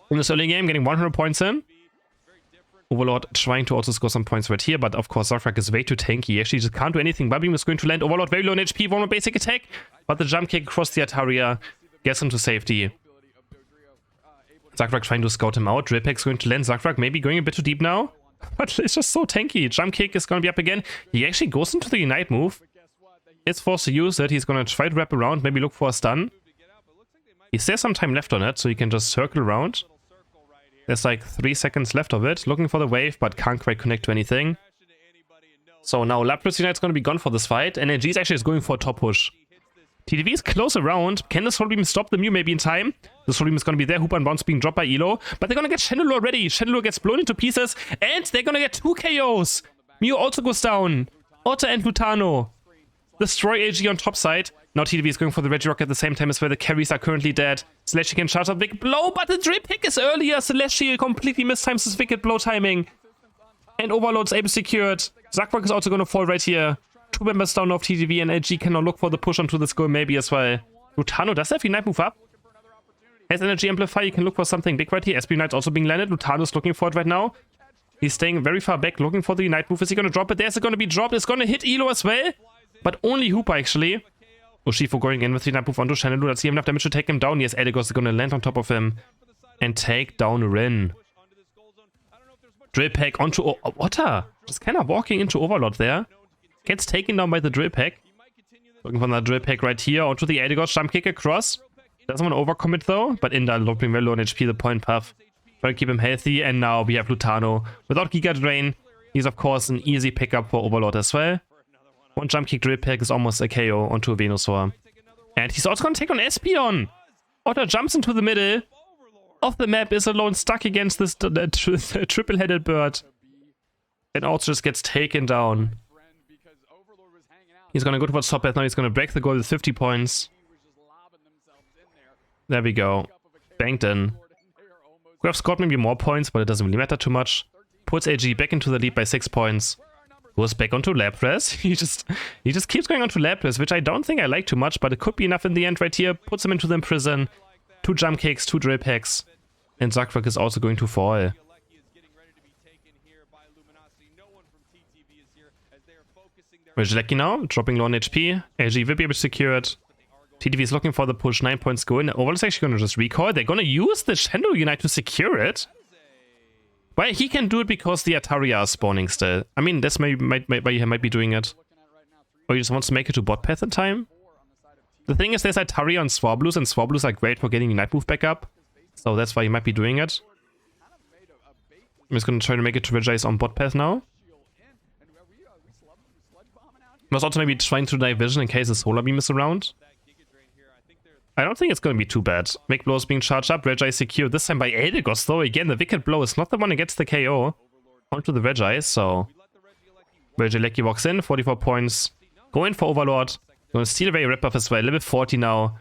In this early game, getting 100 points in. Overlord trying to also score some points right here, but of course Zafrak is way too tanky. He actually just can't do anything. Bubbeam is going to land. Overlord very low on HP, one more basic attack, but the jump kick across the Ataria gets him to safety. Zafrak trying to scout him out. Drillpack's going to land. Zafrak maybe going a bit too deep now, but it's just so tanky. Jump kick is going to be up again. He actually goes into the Unite move. Is forced to use it. He's going to try to wrap around, maybe look for a stun. He still has some time left on it, so he can just circle around. There's like 3 seconds left of it. Looking for the wave, but can't quite connect to anything. So now Lapras Unite's going to be gone for this fight. And NG is actually just going for a top push. TTV is close around. Can the Soul Beam stop the Mew maybe in time? The Soul Beam is going to be there. Hooper and Bounce being dropped by Elo. But they're going to get Chandelure already. Chandelure gets blown into pieces. And they're going to get 2 KOs. Mew also goes down. Otter and Lutano. Destroy AG on top side. Now TTV is going for the Regirock at the same time as well. The carries are currently dead. Slashy can charge up Wicked Blow, but the Drill Pick is earlier. Slashy completely mistimes his Wicked Blow timing. And Overlord's able secured. Zakrak is also going to fall right here. 2 members down off TTV, and LG can now look for the push onto the skull maybe as well. Lutano does have Unite move up. Has Energy Amplify, you can look for something big right here. SP Unite's also being landed. Lutano's looking for it right now. He's staying very far back, looking for the Unite move. Is he going to drop it? There's going to be dropped. It's going to hit Elo as well. But only Hooper actually. Urshifu going in with the Unite move onto Chandelure. Let's see enough damage to take him down. Yes, Eldegoss is going to land on top of him. And take down Rin. Drill Pack onto Otter. Just kind of walking into Overlord there. Gets taken down by the Drill Pack. Looking for another Drill Pack right here. Onto the Eldegoss. Jump kick across. Doesn't want to overcommit though. But Inda looking very low on HP. The point path. Trying to keep him healthy. And now we have Lutano. Without Giga Drain. He's of course an easy pickup for Overlord as well. One jump kick Drill Pack is almost a KO onto a Venusaur. And he's also going to take on Espion. Otter jumps into the middle of the map, is alone stuck against this triple-headed bird. And also just gets taken down. He's going to go towards top path now. He's going to break the goal with 50 points. There we go. Banked in. Could have scored maybe more points, but it doesn't really matter too much. Puts AG back into the lead by 6 points. Goes back onto Lapras. He just keeps going onto Lapras, which I don't think I like too much, but it could be enough in the end right here. Puts him into the prison. 2 jump kicks, 2 drill packs. And Zakrak is also going to fall. Regieleki now, dropping low on HP. LG will be able to secure it. TTV is looking for the push, 9 points go in. Overall is actually going to just recoil. They're going to use the Chandelure Unite to secure it. Well, he can do it because the Ataria are spawning still. I mean, that's why he might be doing it. Or he just wants to make it to bot path in time. The thing is, there's Ataria on Swablues, and Swablues are great for getting Unite move back up. So that's why he might be doing it. I'm just going to try to make it to Regice on bot path now. I was also maybe trying to dive vision in case the Solar Beam is around. I don't think it's going to be too bad. Wicked Blow is being charged up. Regice secured this time by Eldegoss though. Again, the Wicked Blow is not the one that gets the KO. Onto the Regice, so... Regieleki walks in, 44 points. Going for Overlord. Going to steal away Rip Buff as well. Level 40 now.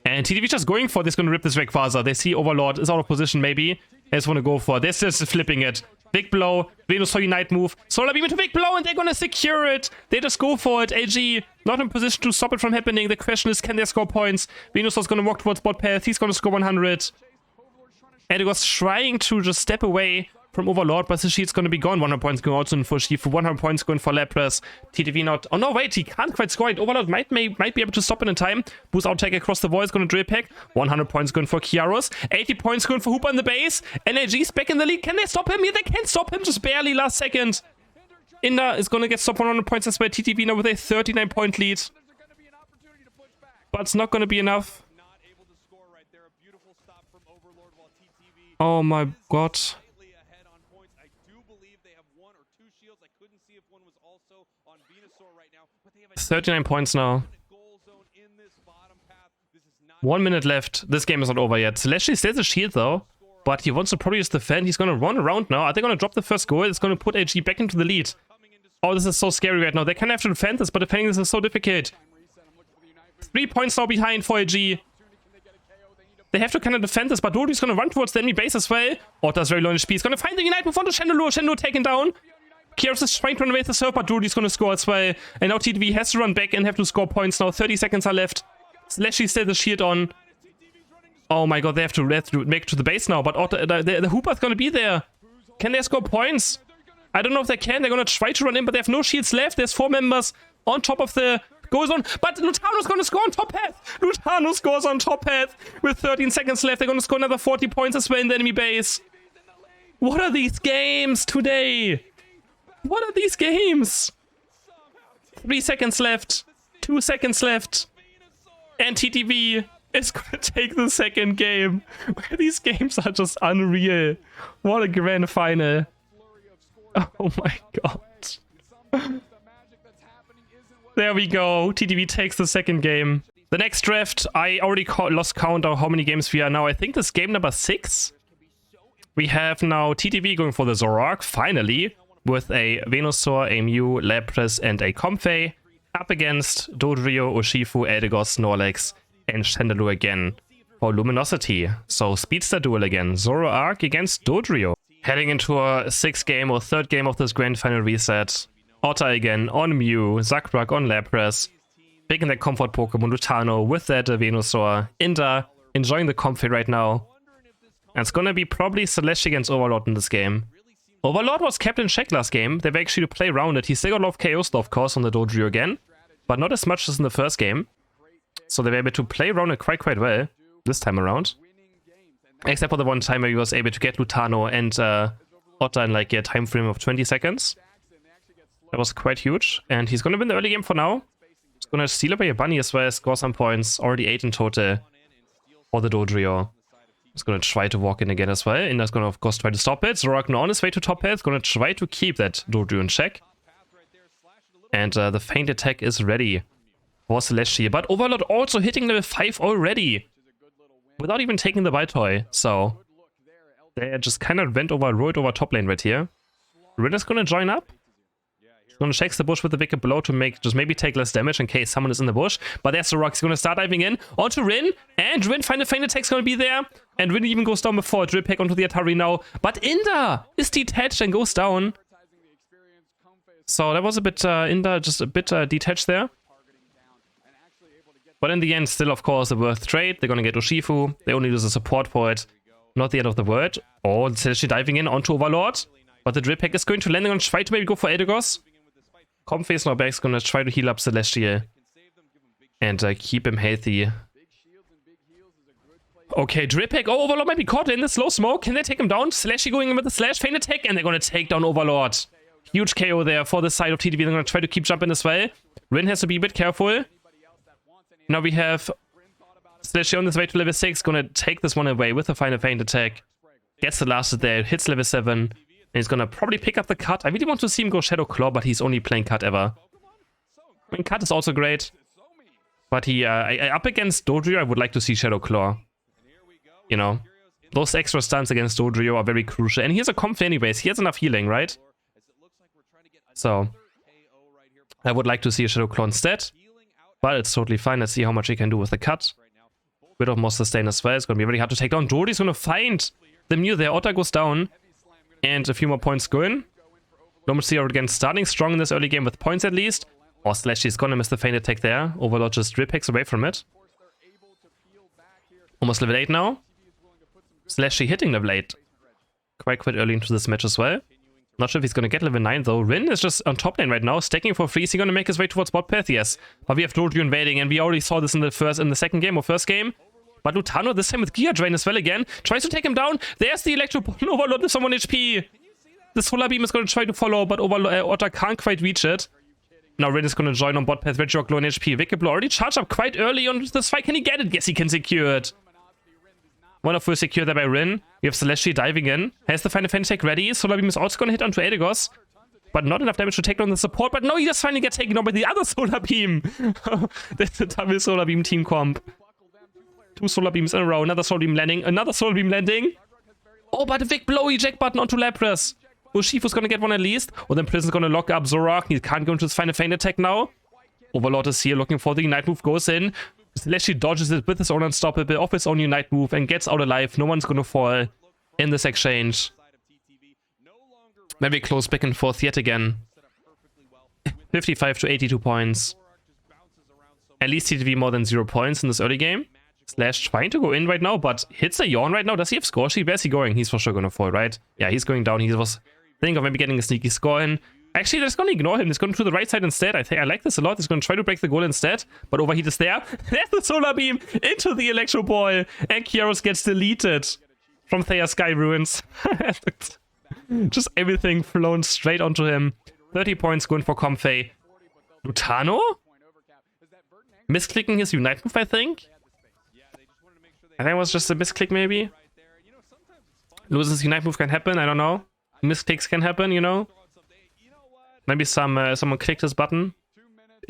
And TTV just going for this, going to rip this Rayquaza. They see Overlord is out of position maybe. They just want to go for this. They're just flipping it. Big blow. Venusaur Unite move. Solar Beam into big blow, and they're gonna secure it. They just go for it. AG not in position to stop it from happening. The question is, can they score points? Venusaur's gonna walk towards bot path. He's gonna score 100. Edigos trying to just step away from Overlord, but the shield's gonna be gone. 100 points going also in for Shifu. 100 points going for Lapras. TTV not. Oh no, wait, he can't quite score it. Overlord might be able to stop it in time. Boost out tag across the wall is gonna drill pack. 100 points going for CrisHeroes. 80 points going for Hooper in the base. NAG's back in the lead. Can they stop him? Yeah, they can stop him, just barely last second. Inda is gonna get stopped 100 points as well. TTV now with a 39 point lead. But it's not gonna be enough. Oh my god. 39 points now. 1 minute left. This game is not over yet. Celestial stays a shield though, but he wants to probably just defend. He's gonna run around now. Are they gonna drop the first goal? It's gonna put AG back into the lead. Oh, this is so scary right now. They kind of have to defend this, but defending this is so difficult. 3 points now behind for AG. They have to kind of defend this, but Dodu's gonna run towards the enemy base as well. Otter's very low in HP. He's gonna find the Unite move onto Chandelure. Chandelure taken down. CrisHeroes is trying to invade the serve, but Dodu's gonna score as well. And now TTV has to run back and have to score points now. 30 seconds are left. Slashy still the shield on. Oh my god, they have to make it to the base now, but Otter, the Hooper's gonna be there. Can they score points? I don't know if they can. They're gonna try to run in, but they have no shields left. There's 4 members on top of the goal zone, but Lutano's gonna score on top path. Lutano scores on top path with 13 seconds left. They're gonna score another 40 points as well in the enemy base. What are these games today? What are these games? 3 seconds left. 2 seconds left. And TTV is gonna take the second game. These games are just unreal. What a grand final. Oh my god. There we go. TTV takes the second game. The next draft, I already lost count of how many games we are now. I think this is game number 6. We have now TTV going for the Zoroark, finally, with a Venusaur, a Mew, Lapras, and a Comfey, up against Dodrio, Urshifu, Edigos, Snorlax, and Chandelure again for Luminosity. So Speedster duel again. Zoroark against Dodrio. Heading into a 6th game or 3rd game of this grand final reset. Otter again on Mew, Zakrak on Lapras, picking that comfort Pokemon Lutano with that Venusaur. Inda enjoying the Comfey right now. And it's gonna be probably Celeste against Overlord in this game. Overlord was kept in check last game. They've actually play around it. He still got a lot of KOs though, of course, on the Dodrio again, but not as much as in the first game. So they were able to play around it quite well this time around. Except for the one time where he was able to get Lutano and Otter in like a time frame of 20 seconds. That was quite huge. And he's gonna win the early game for now. He's gonna steal away a bunny as well, score some points. Already 8 in total for the Dodrio. He's gonna try to walk in again as well. Inda's gonna of course try to stop it. Zoroark now on his way to top path. Gonna try to keep that Dodrio in check. And the feint attack is ready for Celestia. But Overlord also hitting level 5 already. Without even taking the Baltoy. So they just kind of rolled over top lane right here. Rin is gonna join up. He's gonna check the bush with a bigger blow to maybe take less damage in case someone is in the bush. But there's the rock. He's gonna start diving in onto Rin. And Rin final feint attack's gonna be there. And Rin even goes down before. Drill pack onto the Atari now. But Inda is detached and goes down. So that was a bit, Inda just a bit detached there. But in the end, still, of course, a worth trade. They're gonna get Urshifu. They only lose a support for it. Not the end of the world. Oh, it's actually diving in onto Overlord. But the drill pack is going to land. They're gonna try to maybe go for Edigos. Comfey is now back. He's gonna try to heal up Celestial. And keep him healthy. Okay, drill pack. Oh, Overlord might be caught in the slow smoke. Can they take him down? Celestial going in with the slash feint attack. And they're gonna take down Overlord. Huge KO there for the side of TTV. They're gonna try to keep jumping as well. Rin has to be a bit careful. Now we have Celestial on his way to level 6. Gonna take this one away with a final feint attack. Gets the last there. Hits level 7. And he's gonna probably pick up the cut. I really want to see him go Shadow Claw, but he's only playing cut ever. I mean, cut is also great. But he, up against Dodrio, I would like to see Shadow Claw. You know, those extra stuns against Dodrio are very crucial. And he has a Comfey anyways. He has enough healing, right? So, I would like to see a Shadow Claw instead. But it's totally fine. Let's see how much he can do with the cut. Bit of more sustain as well. It's going to be very hard to take down. Dodrio's going to find the Mew there. Otter goes down. And a few more points go in. Luminosity are again starting strong in this early game with points at least. Oh, Slashy's gonna miss the feint attack there. Overlord just drip picks away from it. Almost level 8 now. Slashy hitting level 8. Quite early into this match as well. Not sure if he's gonna get level 9 though. Rin is just on top lane right now, stacking for free. Is he gonna make his way towards bot path? Yes. But we have Doju invading, and we already saw this in the second game or first game. But Lutano, this time with Gear Drain as well again, tries to take him down. There's the Electro Overlord with someone HP. The Solar Beam is gonna try to follow, but Otter can't quite reach it. Now Rin is gonna join on bot path. Regirock low on HP. Wicked already charged up quite early on this fight. Can he get it? Yes, he can secure it. Wonderful secure there by Rin. We have Celestia diving in. Has the final feint attack ready. Solar Beam is also gonna hit onto Aegis. But not enough damage to take down the support. But no, he just finally gets taken down by the other Solar Beam. That's the double Solar Beam team comp. 2 Solar Beams in a row. Another Solar Beam landing. Another Solar Beam landing. Oh, but a big blow eject button onto Lapras. Urshifu's gonna get one at least. Or then Prison's gonna lock up Zorak. He can't go into his final feint attack now. Overlord is here looking for the Unite move. Goes in. Celestia dodges it with his own Unstoppable, off his own Unite move, and gets out alive. No one's gonna fall in this exchange. Very close back and forth yet again. 55 to 82 points. At least TTV more than 0 points in this early game. Slash trying to go in right now, but hits a yawn right now. Does he have score sheet? Where's he going? He's for sure gonna fall, right? Yeah, he's going down. He was thinking of maybe getting a sneaky score in. Actually, they're just gonna ignore him. He's going to the right side instead. I like this a lot. He's gonna try to break the goal instead, but Overheat is there. There's the Solar Beam into the Electro Ball, and CrisHeroes gets deleted from Thea Sky Ruins. Just everything flown straight onto him. 30 points going for Comfey. Lutano? Misclicking his Unite move, I think? I think it was just a misclick, maybe? Loses Unite move can happen, I don't know. Misclicks can happen, you know? Maybe someone clicked his button.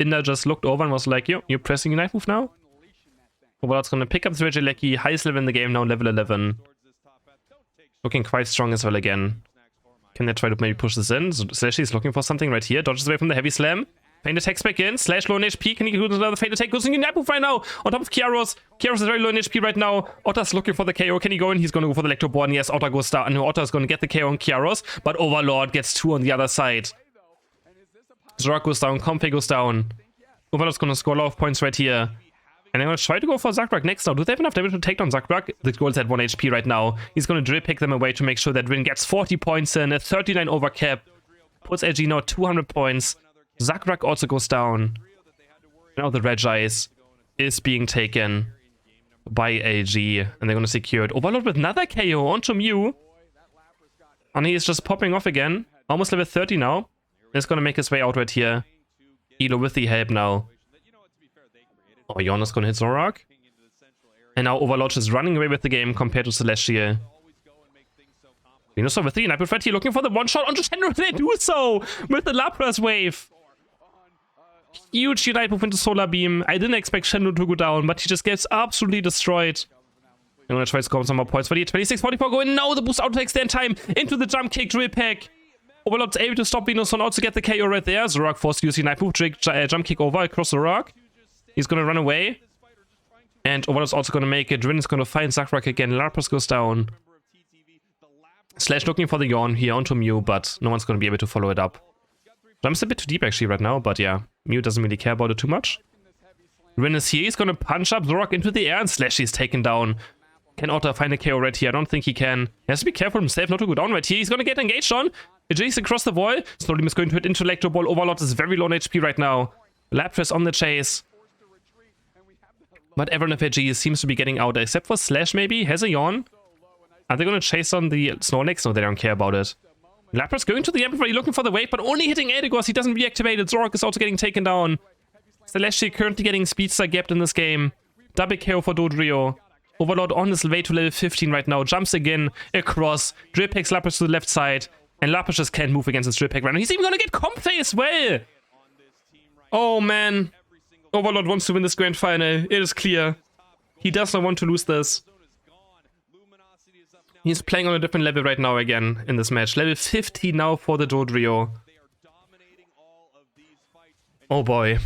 Inder just looked over and was like, yo, you're pressing Unite move now? Overlord's gonna pick up the Regieleki, highest level in the game now, level 11. Looking quite strong as well again. Can they try to maybe push this in? So Slash is looking for something right here. Dodges away from the heavy slam. Feint attacks back in. Slash low on HP. Can he do another feint attack? Goes in Unite move right now. On top of CrisHeroes. CrisHeroes is very low on HP right now. Otter's looking for the KO. Can he go in? He's gonna go for the Electro Ball. And yes, Otter goes down. No, Otter's gonna get the KO on CrisHeroes. But Overlord gets 2 on the other side. Zorak goes down. Comfey goes down. Overlord's gonna score a lot of points right here. And I'm gonna try to go for Zakrak next now. Do they have enough damage to take down Zakrak? The goal's at 1 HP right now. He's gonna drip pick them away to make sure that Rin gets 40 points in. A 39 over cap. Puts AG now 200 points. Zakrak also goes down. Now the Regis is being taken by AG. And they're gonna secure it. Overlord with another KO onto Mew. And he is just popping off again. Almost level 30 now. He's gonna make his way out right here. Elo with the help now. Oh, Yon's gonna hit Zorak. And now Overlord is running away with the game compared to Celestial. Venusaur with the Unite move right here, looking for the one shot onto Shenron. They do so with the Lapras wave. Huge Unite move into Solar Beam. I didn't expect Shenron to go down, but he just gets absolutely destroyed. I'm gonna try to score some more points for the 26-44 going. No, the boost out takes their time into the jump kick drill pack. Overlord's able to stop Venusaur and also get the KO right there. Zorak forced to use Unite move, jump kick over across Zorak. He's gonna run away. And Overlord's also gonna make it. Rin is gonna find Zakrak again. Lapras goes down. Slash looking for the yawn here onto Mew, but no one's gonna be able to follow it up. Jumps a bit too deep actually right now, but yeah. Mew doesn't really care about it too much. Rin is here. He's gonna punch up Zorak into the air and Slash is taken down. Can Otter find a KO right here? I don't think he can. He has to be careful himself not to go down right here. He's gonna get engaged on. Jace across the wall. Slowly is going to hit into Electro Ball. Overlord is very low on HP right now. Lapras on the chase. But everyone of AG seems to be getting out, except for Slash maybe. Has a yawn. Are they going to chase on the Snorlax? No, they don't care about it. Lapras going to the Amplify, looking for the wave, but only hitting Aegis. He doesn't reactivate it. Zorak is also getting taken down. Celestia currently getting Speedster gapped in this game. Double KO for Dodrio. Overlord on his way to level 15 right now. Jumps again across. Drip picks Lapras to the left side. And Lapras just can't move against his drip pick right now. He's even going to get Comfey as well. Oh, man. Overlord wants to win this grand final. It is clear. He does not want to lose this. He's playing on a different level right now again in this match. Level 50 now for the Dodrio. Oh boy.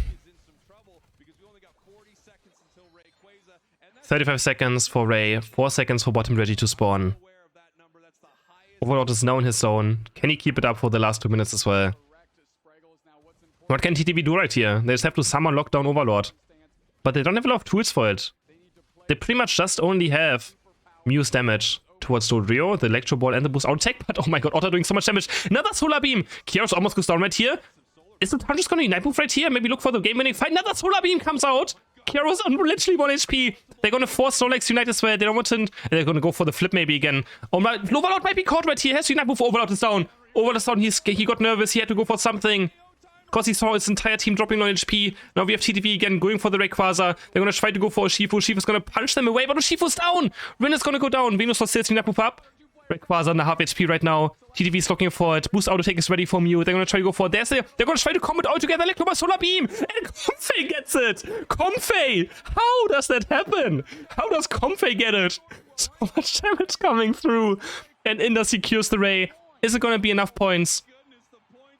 35 seconds for Ray. 4 seconds for bottom ready to spawn. Overlord is now in his zone. Can he keep it up for the last 2 minutes as well? What can TTV do right here? They just have to summon lockdown Overlord. But they don't have a lot of tools for it. They pretty much just only have Muse damage towards Dodrio, the Electro Ball, and the boost out tech. But oh my god, Otter doing so much damage. Another Solar Beam. CrisHeroes almost goes down right here. Is the just going to Night Move right here? Maybe look for the game-winning fight. Another Solar Beam comes out. CrisHeroes on literally 1 HP. They're going to force Snorlax Unite as well. They don't want to... They're going to go for the flip maybe again. Oh my... Overlord might be caught right here. Has to Unite Move. Overlord is down. Overlord is down. He got nervous. He had to go for something. Because he saw his entire team dropping 9 HP. Now we have TTV again going for the Rayquaza. They're going to try to go for Urshifu. Ushifu's going to punch them away, but Urshifu's down. Rin is going to go down. Venus will still Unite Move up. Rayquaza under half HP right now. TTV is looking for it. Boost Auto Take is ready for Mew. They're going to try to go for it. They're going to try to combat all together. Electro Solar Beam. And Comfey gets it. Comfey. How does that happen? How does Comfey get it? So much damage coming through. And Inda secures the Ray. Is it going to be enough points?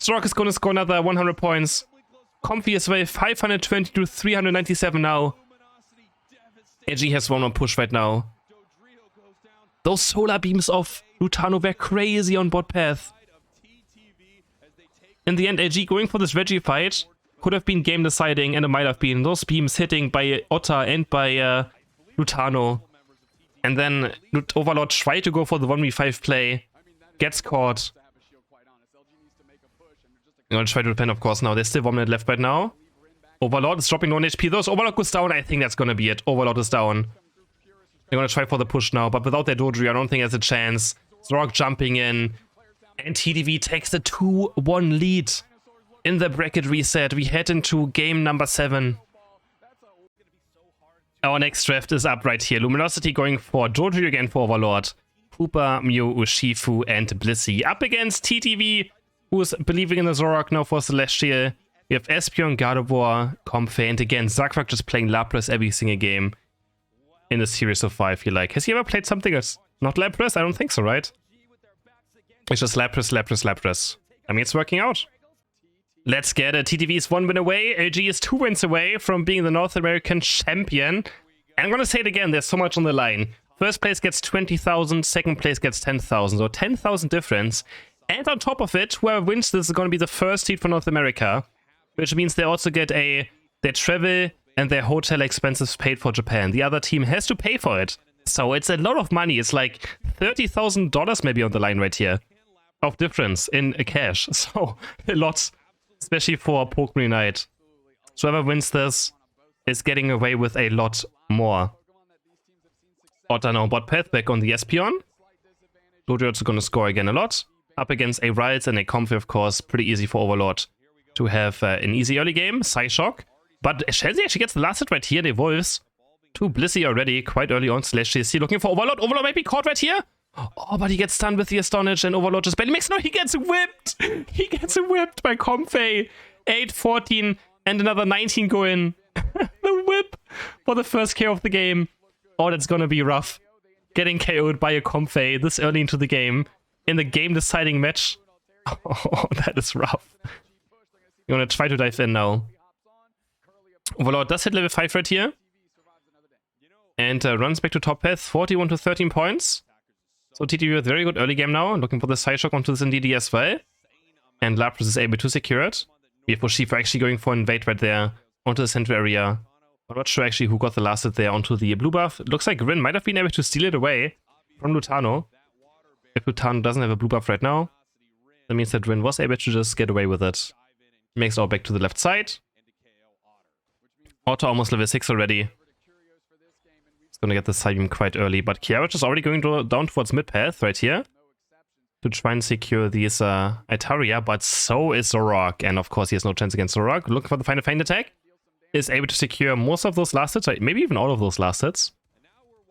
Zorok is going to score another 100 points. Comfey as well. 520 to 397 now. AG has one more push right now. Those Solar Beams of Lutano were crazy on bot path. In the end, AG going for this Reggie fight could have been game deciding, and it might have been. Those beams hitting by Otter and by Lutano. And then Overlord tried to go for the 1v5 play. Gets caught. I'm gonna try to defend, of course, now. There's still 1 minute left right now. Overlord is dropping 1 HP. Those Overlord goes down. I think that's gonna be it. Overlord is down. They're gonna try for the push now, but without their Dodrio, I don't think there's a chance. Zorok jumping in. And TTV takes the 2-1 lead. In the bracket reset, we head into game number 7. Our next draft is up right here. Luminosity going for Dodrio again for Overlord. Hooper, Mew, Urshifu, and Blissey. Up against TTV, who's believing in the Zorok now for Celestial. We have Espeon, Gardevoir, Comfey, and again, Zakrak just playing Lapras every single game. In the series of 5, he like. Has he ever played something that's not Lapras? I don't think so, right? It's just Lapras, Lapras, Lapras. I mean, it's working out. Let's get it. TTV is 1 win away. LG is 2 wins away from being the North American champion. And I'm gonna say it again, there's so much on the line. First place gets 20,000, second place gets 10,000. So 10,000 difference. And on top of it, whoever wins this is gonna be the first seed for North America. Which means they also get their travel and their hotel expenses paid for Japan. The other team has to pay for it. So it's a lot of money. It's like $30,000 maybe on the line right here. Of difference in cash. So a lot. Especially for Pokemon Unite. So whoever wins this is getting away with a lot more. Otter now bot path back on the Espeon. Dodrio is going to score again a lot. Up against a Riles and a Comfey, of course. Pretty easy for Overlord to have an easy early game. Psyshock. But Chelsea actually gets the last hit right here. The Wolves. To Blissey already. Quite early on. Celestial is looking for Overlord. Overlord might be caught right here. Oh, but he gets stunned with the Astonish and Overlord just barely makes... No, he gets whipped! He gets whipped by Comfey. 8-14 and another 19 go in. The whip for the first KO of the game. Oh, that's gonna be rough. Getting KO'd by a Comfey this early into the game. In the game-deciding match. Oh, that is rough. You wanna try to dive in now. Overlord does hit level 5 right here. And runs back to top path. 41 to 13 points. So TTV with very good early game now, looking for the Psyshock onto this NDD as well. And Lapras is able to secure it. We have Urshifu actually going for an invade right there onto the central area. I'm not sure actually who got the last hit there onto the blue buff. It looks like Rin might have been able to steal it away from Lutano. If Lutano doesn't have a blue buff right now, that means that Rin was able to just get away with it. Makes our back to the left side. Otter almost level 6 already. Gonna get the Psybeam quite early, but CrisHeroes is already going down towards mid path right here to try and secure these Itaria, but so is Zorok, and of course he has no chance against Zorok. Looking for the final feint attack, is able to secure most of those last hits, maybe even all of those last hits.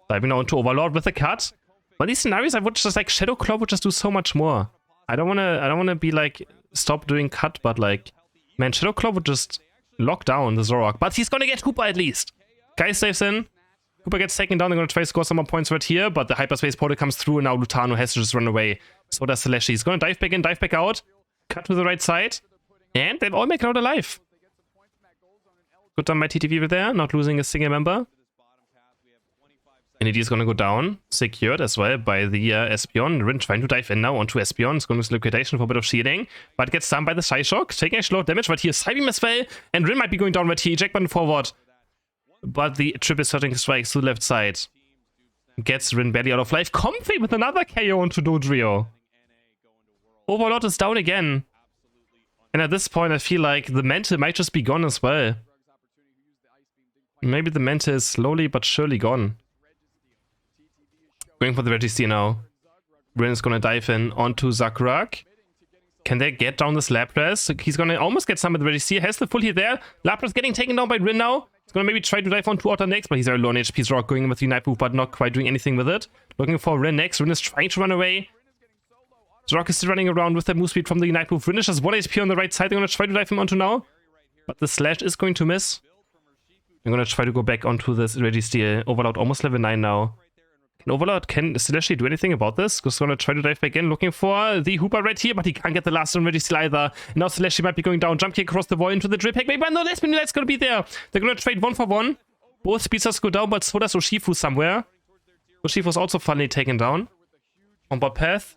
Diving now into Overlord with a cut. But these scenarios, I would just like Shadow Claw would just do so much more. I don't wanna be like stop doing cut, but like man, Shadow Claw would just lock down the Zorok, but he's gonna get Hooper at least. Guy saves in. Hooper gets taken down. They're going to try to score some more points right here, but the Hyperspace Portal comes through, and now Lutano has to just run away. So does Celestial. He's going to dive back in, dive back out, cut to the right side, and they've all made it out alive. Good done by TTV over there, not losing a single member. NAD is gonna go down, secured as well by the Espeon. Rin trying to dive in now onto Espeon. It's going to use liquidation for a bit of shielding, but gets stunned by the Psyshock, taking actually a lot of damage right here. Psybeam as well, and Rin might be going down right here. Eject button forward, but the triple surging strikes to the left side. Gets Rin barely out of life. Comfy with another KO onto Dodrio. Overlord is down again. And at this point, I feel like the Manta might just be gone as well. Maybe the Manta is slowly but surely gone. Going for the Registeel now. Rin is gonna dive in onto Zakrak. Can they get down this Lapras? He's gonna almost get some of the Registeel. Has the full heal there. Lapras getting taken down by Rin now. He's gonna maybe try to dive onto Otter next, but he's very low on HP. Zrock going in with the Night Move, but not quite doing anything with it. Looking for Rin next. Rin is trying to run away. Zrock is still running around with the move speed from the Night Move. Rin is just 1 HP on the right side. They're gonna try to dive him onto now, but the slash is going to miss. I'm gonna try to go back onto this Registeel. Overlord almost level 9 now. Overlord can Celestia do anything about this? Just gonna try to dive back in, looking for the Hooper right here, but he can't get the last one Registeel either. Now Celestia might be going down, jump kick across the wall into the drip hack. Maybe no, Let's gonna be there. They're gonna trade 1 for 1. Both speedsters go down, but so does Urshifu somewhere. Urshifu's also finally taken down. On bot path.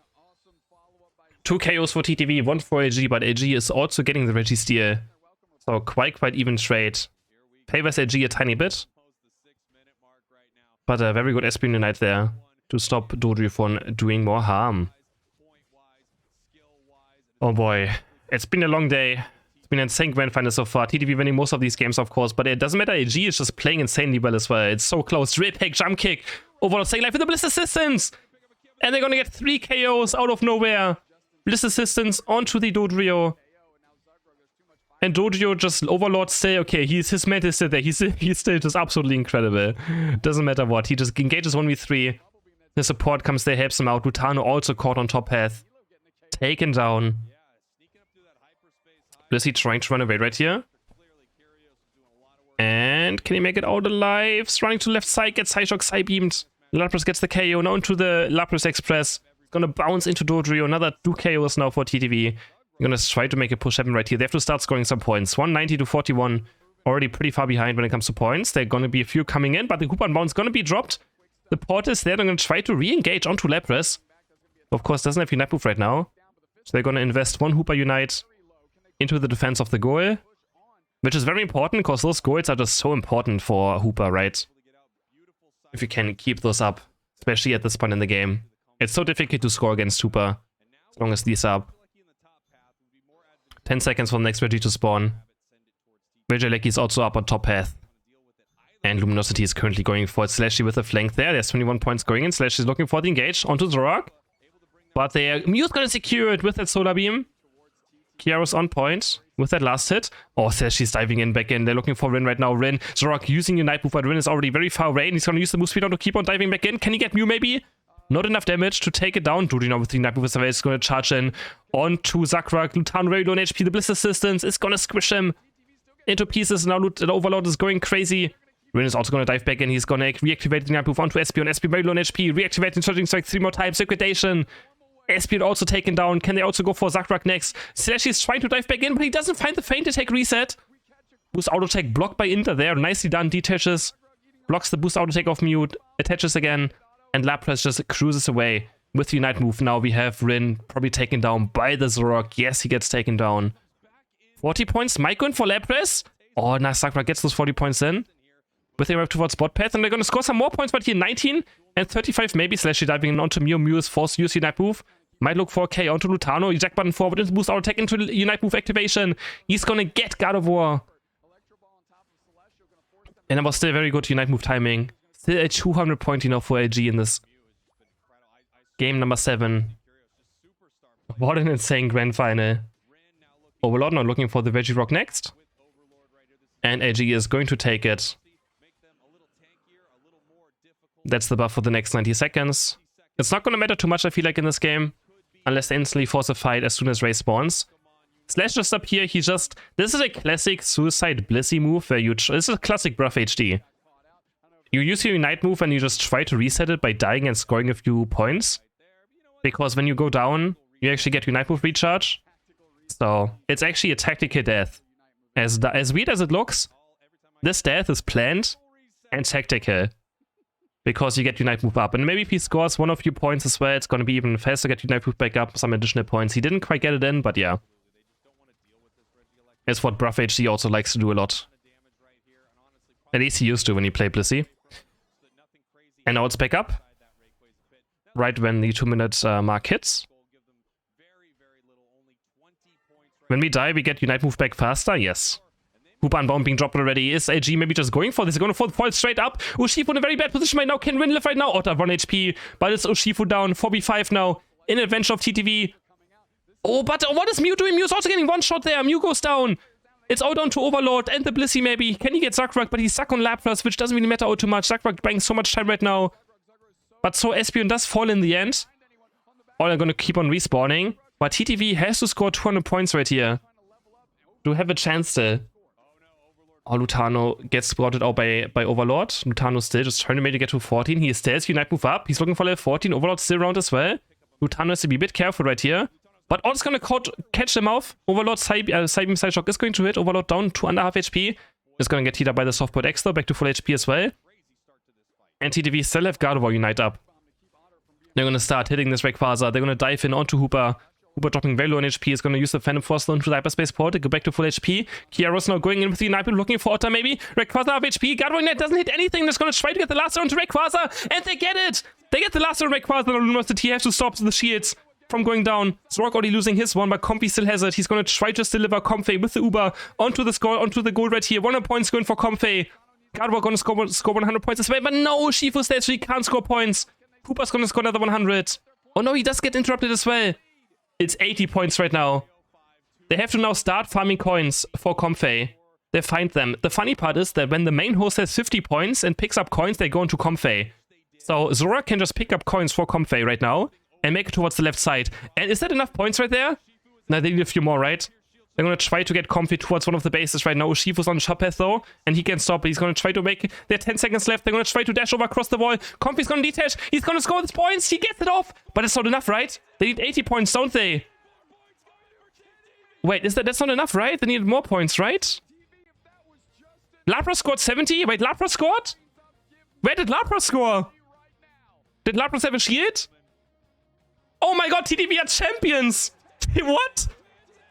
2 KOs for TTV, 1 for AG, but AG is also getting the Registeel. So quite even trade. Favors AG a tiny bit. But a very good Espeon Unite there to stop Dodrio from doing more harm. Oh boy, it's been a long day. It's been an insane grand final so far. TTV winning most of these games, of course, but it doesn't matter. AG is just playing insanely well as well. It's so close. Drip hack, jump kick. Overlord staying alive with the Bliss Assistance. And they're gonna get 3 KOs out of nowhere. Bliss Assistance onto the Dodrio. And Dodrio just Overlord say, okay, his mate is still there. He's still just absolutely incredible. Doesn't matter what. He just engages 1v3. The support comes there, helps him out. Lutano also caught on top path. Taken down. Blissey trying to run away right here. And can he make it out alive? He's running to left side, gets Psyshock side-beamed. Lapras gets the KO now into the Lapras Express. Gonna bounce into Dodrio. Another 2 KOs now for TTV. I'm gonna try to make a push happen right here. They have to start scoring some points. 190 to 41. Already pretty far behind when it comes to points. There are gonna be a few coming in, but the Hooper Bounce is gonna be dropped. The port is there. They're gonna try to re-engage onto Lapras. Of course, doesn't have Unite Move right now. So they're gonna invest 1 Hooper Unite into the defense of the goal. Which is very important, because those goals are just so important for Hooper, right? If you can keep those up. Especially at this point in the game. It's so difficult to score against Hooper. As long as these are up. 10 seconds for the next Reggie to spawn. Regieleki is also up on top path. And Luminosity is currently going for it. Slashy with a flank there. There's 21 points going in. Slash is looking for the engage onto Zorak. But Mew's gonna secure it with that Solar Beam. Kiaros on point with that last hit. Oh, Slashy's diving in back in. They're looking for Rin right now. Rin, Zorak using Unite Move, but Rin is already very far away. And he's gonna use the move speed on to keep on diving back in. Can he get Mew maybe? Not enough damage to take it down. Duty now with the Night Move is going to charge in onto Zakrak. Lutano very low on HP. The Bliss Assistance is going to squish him into pieces. Now the Overlord is going crazy. Rin is also going to dive back in. He's going to reactivate the Night Move onto Espeon. Espeon very low on HP. Reactivating Surging Strike 3 more times. Liquidation. Espeon also taken down. Can they also go for Zakrak next? Slash is trying to dive back in, but he doesn't find the feint attack reset. Boost auto attack blocked by Inter there. Nicely done. Detaches. Blocks the boost auto attack off Mute. Attaches again. And Lapras just cruises away with the Unite Move. Now we have Rin probably taken down by the Zorak. Yes, he gets taken down. 40 points. Maiko in for Lapras. Oh, nice. Sakura gets those 40 points in. With the move towards bot path. And they're going to score some more points, but here 19 and 35 maybe. Slashy diving in onto Mew. Mew is forced to use Unite Move. Might look for K onto Lutano. Eject button forward into boost auto attack into Unite Move activation. He's going to get God of War. And that was still very good Unite Move timing. Still a 200 point for AG in this game number 7. What an insane grand final. Overlord now looking for the Veggie Rock next. And AG is going to take it. That's the buff for the next 90 seconds. It's not going to matter too much, I feel like, in this game. Unless they instantly force a fight as soon as Ray spawns. Slash just up here, he just... This is a classic Suicide Blissey move where you... This is a classic Bruff HD. You use your Unite Move and you just try to reset it by dying and scoring a few points. Because when you go down, you actually get Unite Move recharge. So, it's actually a tactical death. As weird as it looks, this death is planned and tactical. because you get Unite move up. And maybe if he scores one or few points as well, it's going to be even faster to get Unite move back up, some additional points. He didn't quite get it in, but yeah. It's what Bruff HG also likes to do a lot. At least he used to when he played Blissey. And now it's back up. Right when the 2-minute mark hits. When we die, we get Unite move back faster? Yes. Hooper and Bomb being dropped already. Is AG maybe just going for this? They're going to fall straight up. Urshifu in a very bad position right now. Can win live right now. Otter 1 HP. But it's Urshifu down. 4v5 now. In advantage of TTV. Oh, but what is Mew doing? Mew's also getting one shot there. Mew goes down. It's all down to Overlord and the Blissey maybe. Can he get Zakrak? But he's stuck on Lapras, which doesn't really matter all too much. Zakrak buying so much time right now. But so Espeon does fall in the end. All are going to keep on respawning. But TTV has to score 200 points right here. To have a chance still. Oh, Lutano gets sprouted out by Overlord. Lutano still just trying to maybe get to 14. He stays. Unite move up. He's looking for level 14. Overlord still around as well. Lutano has to be a bit careful right here. But Odd's gonna catch them off. Overlord Psybeam Side Shock is going to hit. Overlord down 2.5 HP. Is gonna get heated up by the Softboard X though. Back to full HP as well. And TTV still have Gardevoir Unite up. They're gonna start hitting this Rayquaza. They're gonna dive in onto Hooper. Hooper dropping very low on HP. Is gonna use the Phantom Force into the Hyperspace Portal. Go back to full HP. CrisHeroes now going in with the Unite, looking for Otter maybe. Rayquaza have HP. Gardevoir Unite doesn't hit anything. They're gonna try to get the last round to Rayquaza. And they get it! They get the last round Rayquaza. And Luminosity has to stop the shields from going down. Zork already losing his one, but Comfy still has it. He's going to try to deliver Comfey with the Uber onto the score, onto the goal right here. 100 points going for Comfey. Gardevoir going to score 100 points as well, but no, Shifu stays, he can't score points. Hooper's going to score another 100. Oh no, he does get interrupted as well. It's 80 points right now. They have to now start farming coins for Comfey. They find them. The funny part is that when the main host has 50 points and picks up coins, they go into Comfey. So Zora can just pick up coins for Comfey right now and make it towards the left side. And is that enough points right there? No, they need a few more, right? They're going to try to get Comfy towards one of the bases right now. Urshifu's on the shot path though, and he can stop. He's going to try to make... They have 10 seconds left. They're going to try to dash over across the wall. Comfy's going to detach. He's going to score his points. He gets it off. But it's not enough, right? They need 80 points, don't they? Wait, that's not enough, right? They need more points, right? Lapras scored 70? Wait, Lapras scored? Where did Lapras score? Did Lapras have a shield? Oh my god, TTV are champions! What?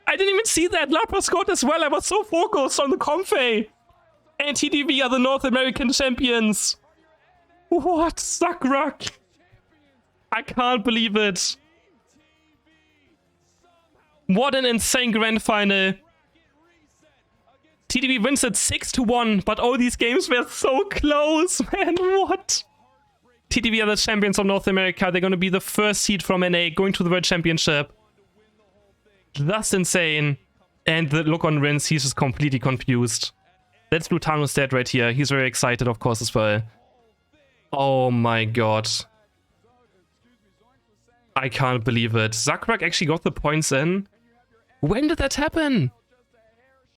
I didn't even see that. Lapras scored as well. I was so focused on the Comfey. And TTV are the North American champions. What? Zakrak. I can't believe it. What an insane grand final. TTV wins it 6-1, but all these games were so close, man. What? TTV are the champions of North America. They're going to be the first seed from NA going to the World Championship. That's insane. And the look on Rince, he's just completely confused. That's Lutano's dead right here. He's very excited, of course, as well. Oh my god. I can't believe it. Zakrak actually got the points in. When did that happen?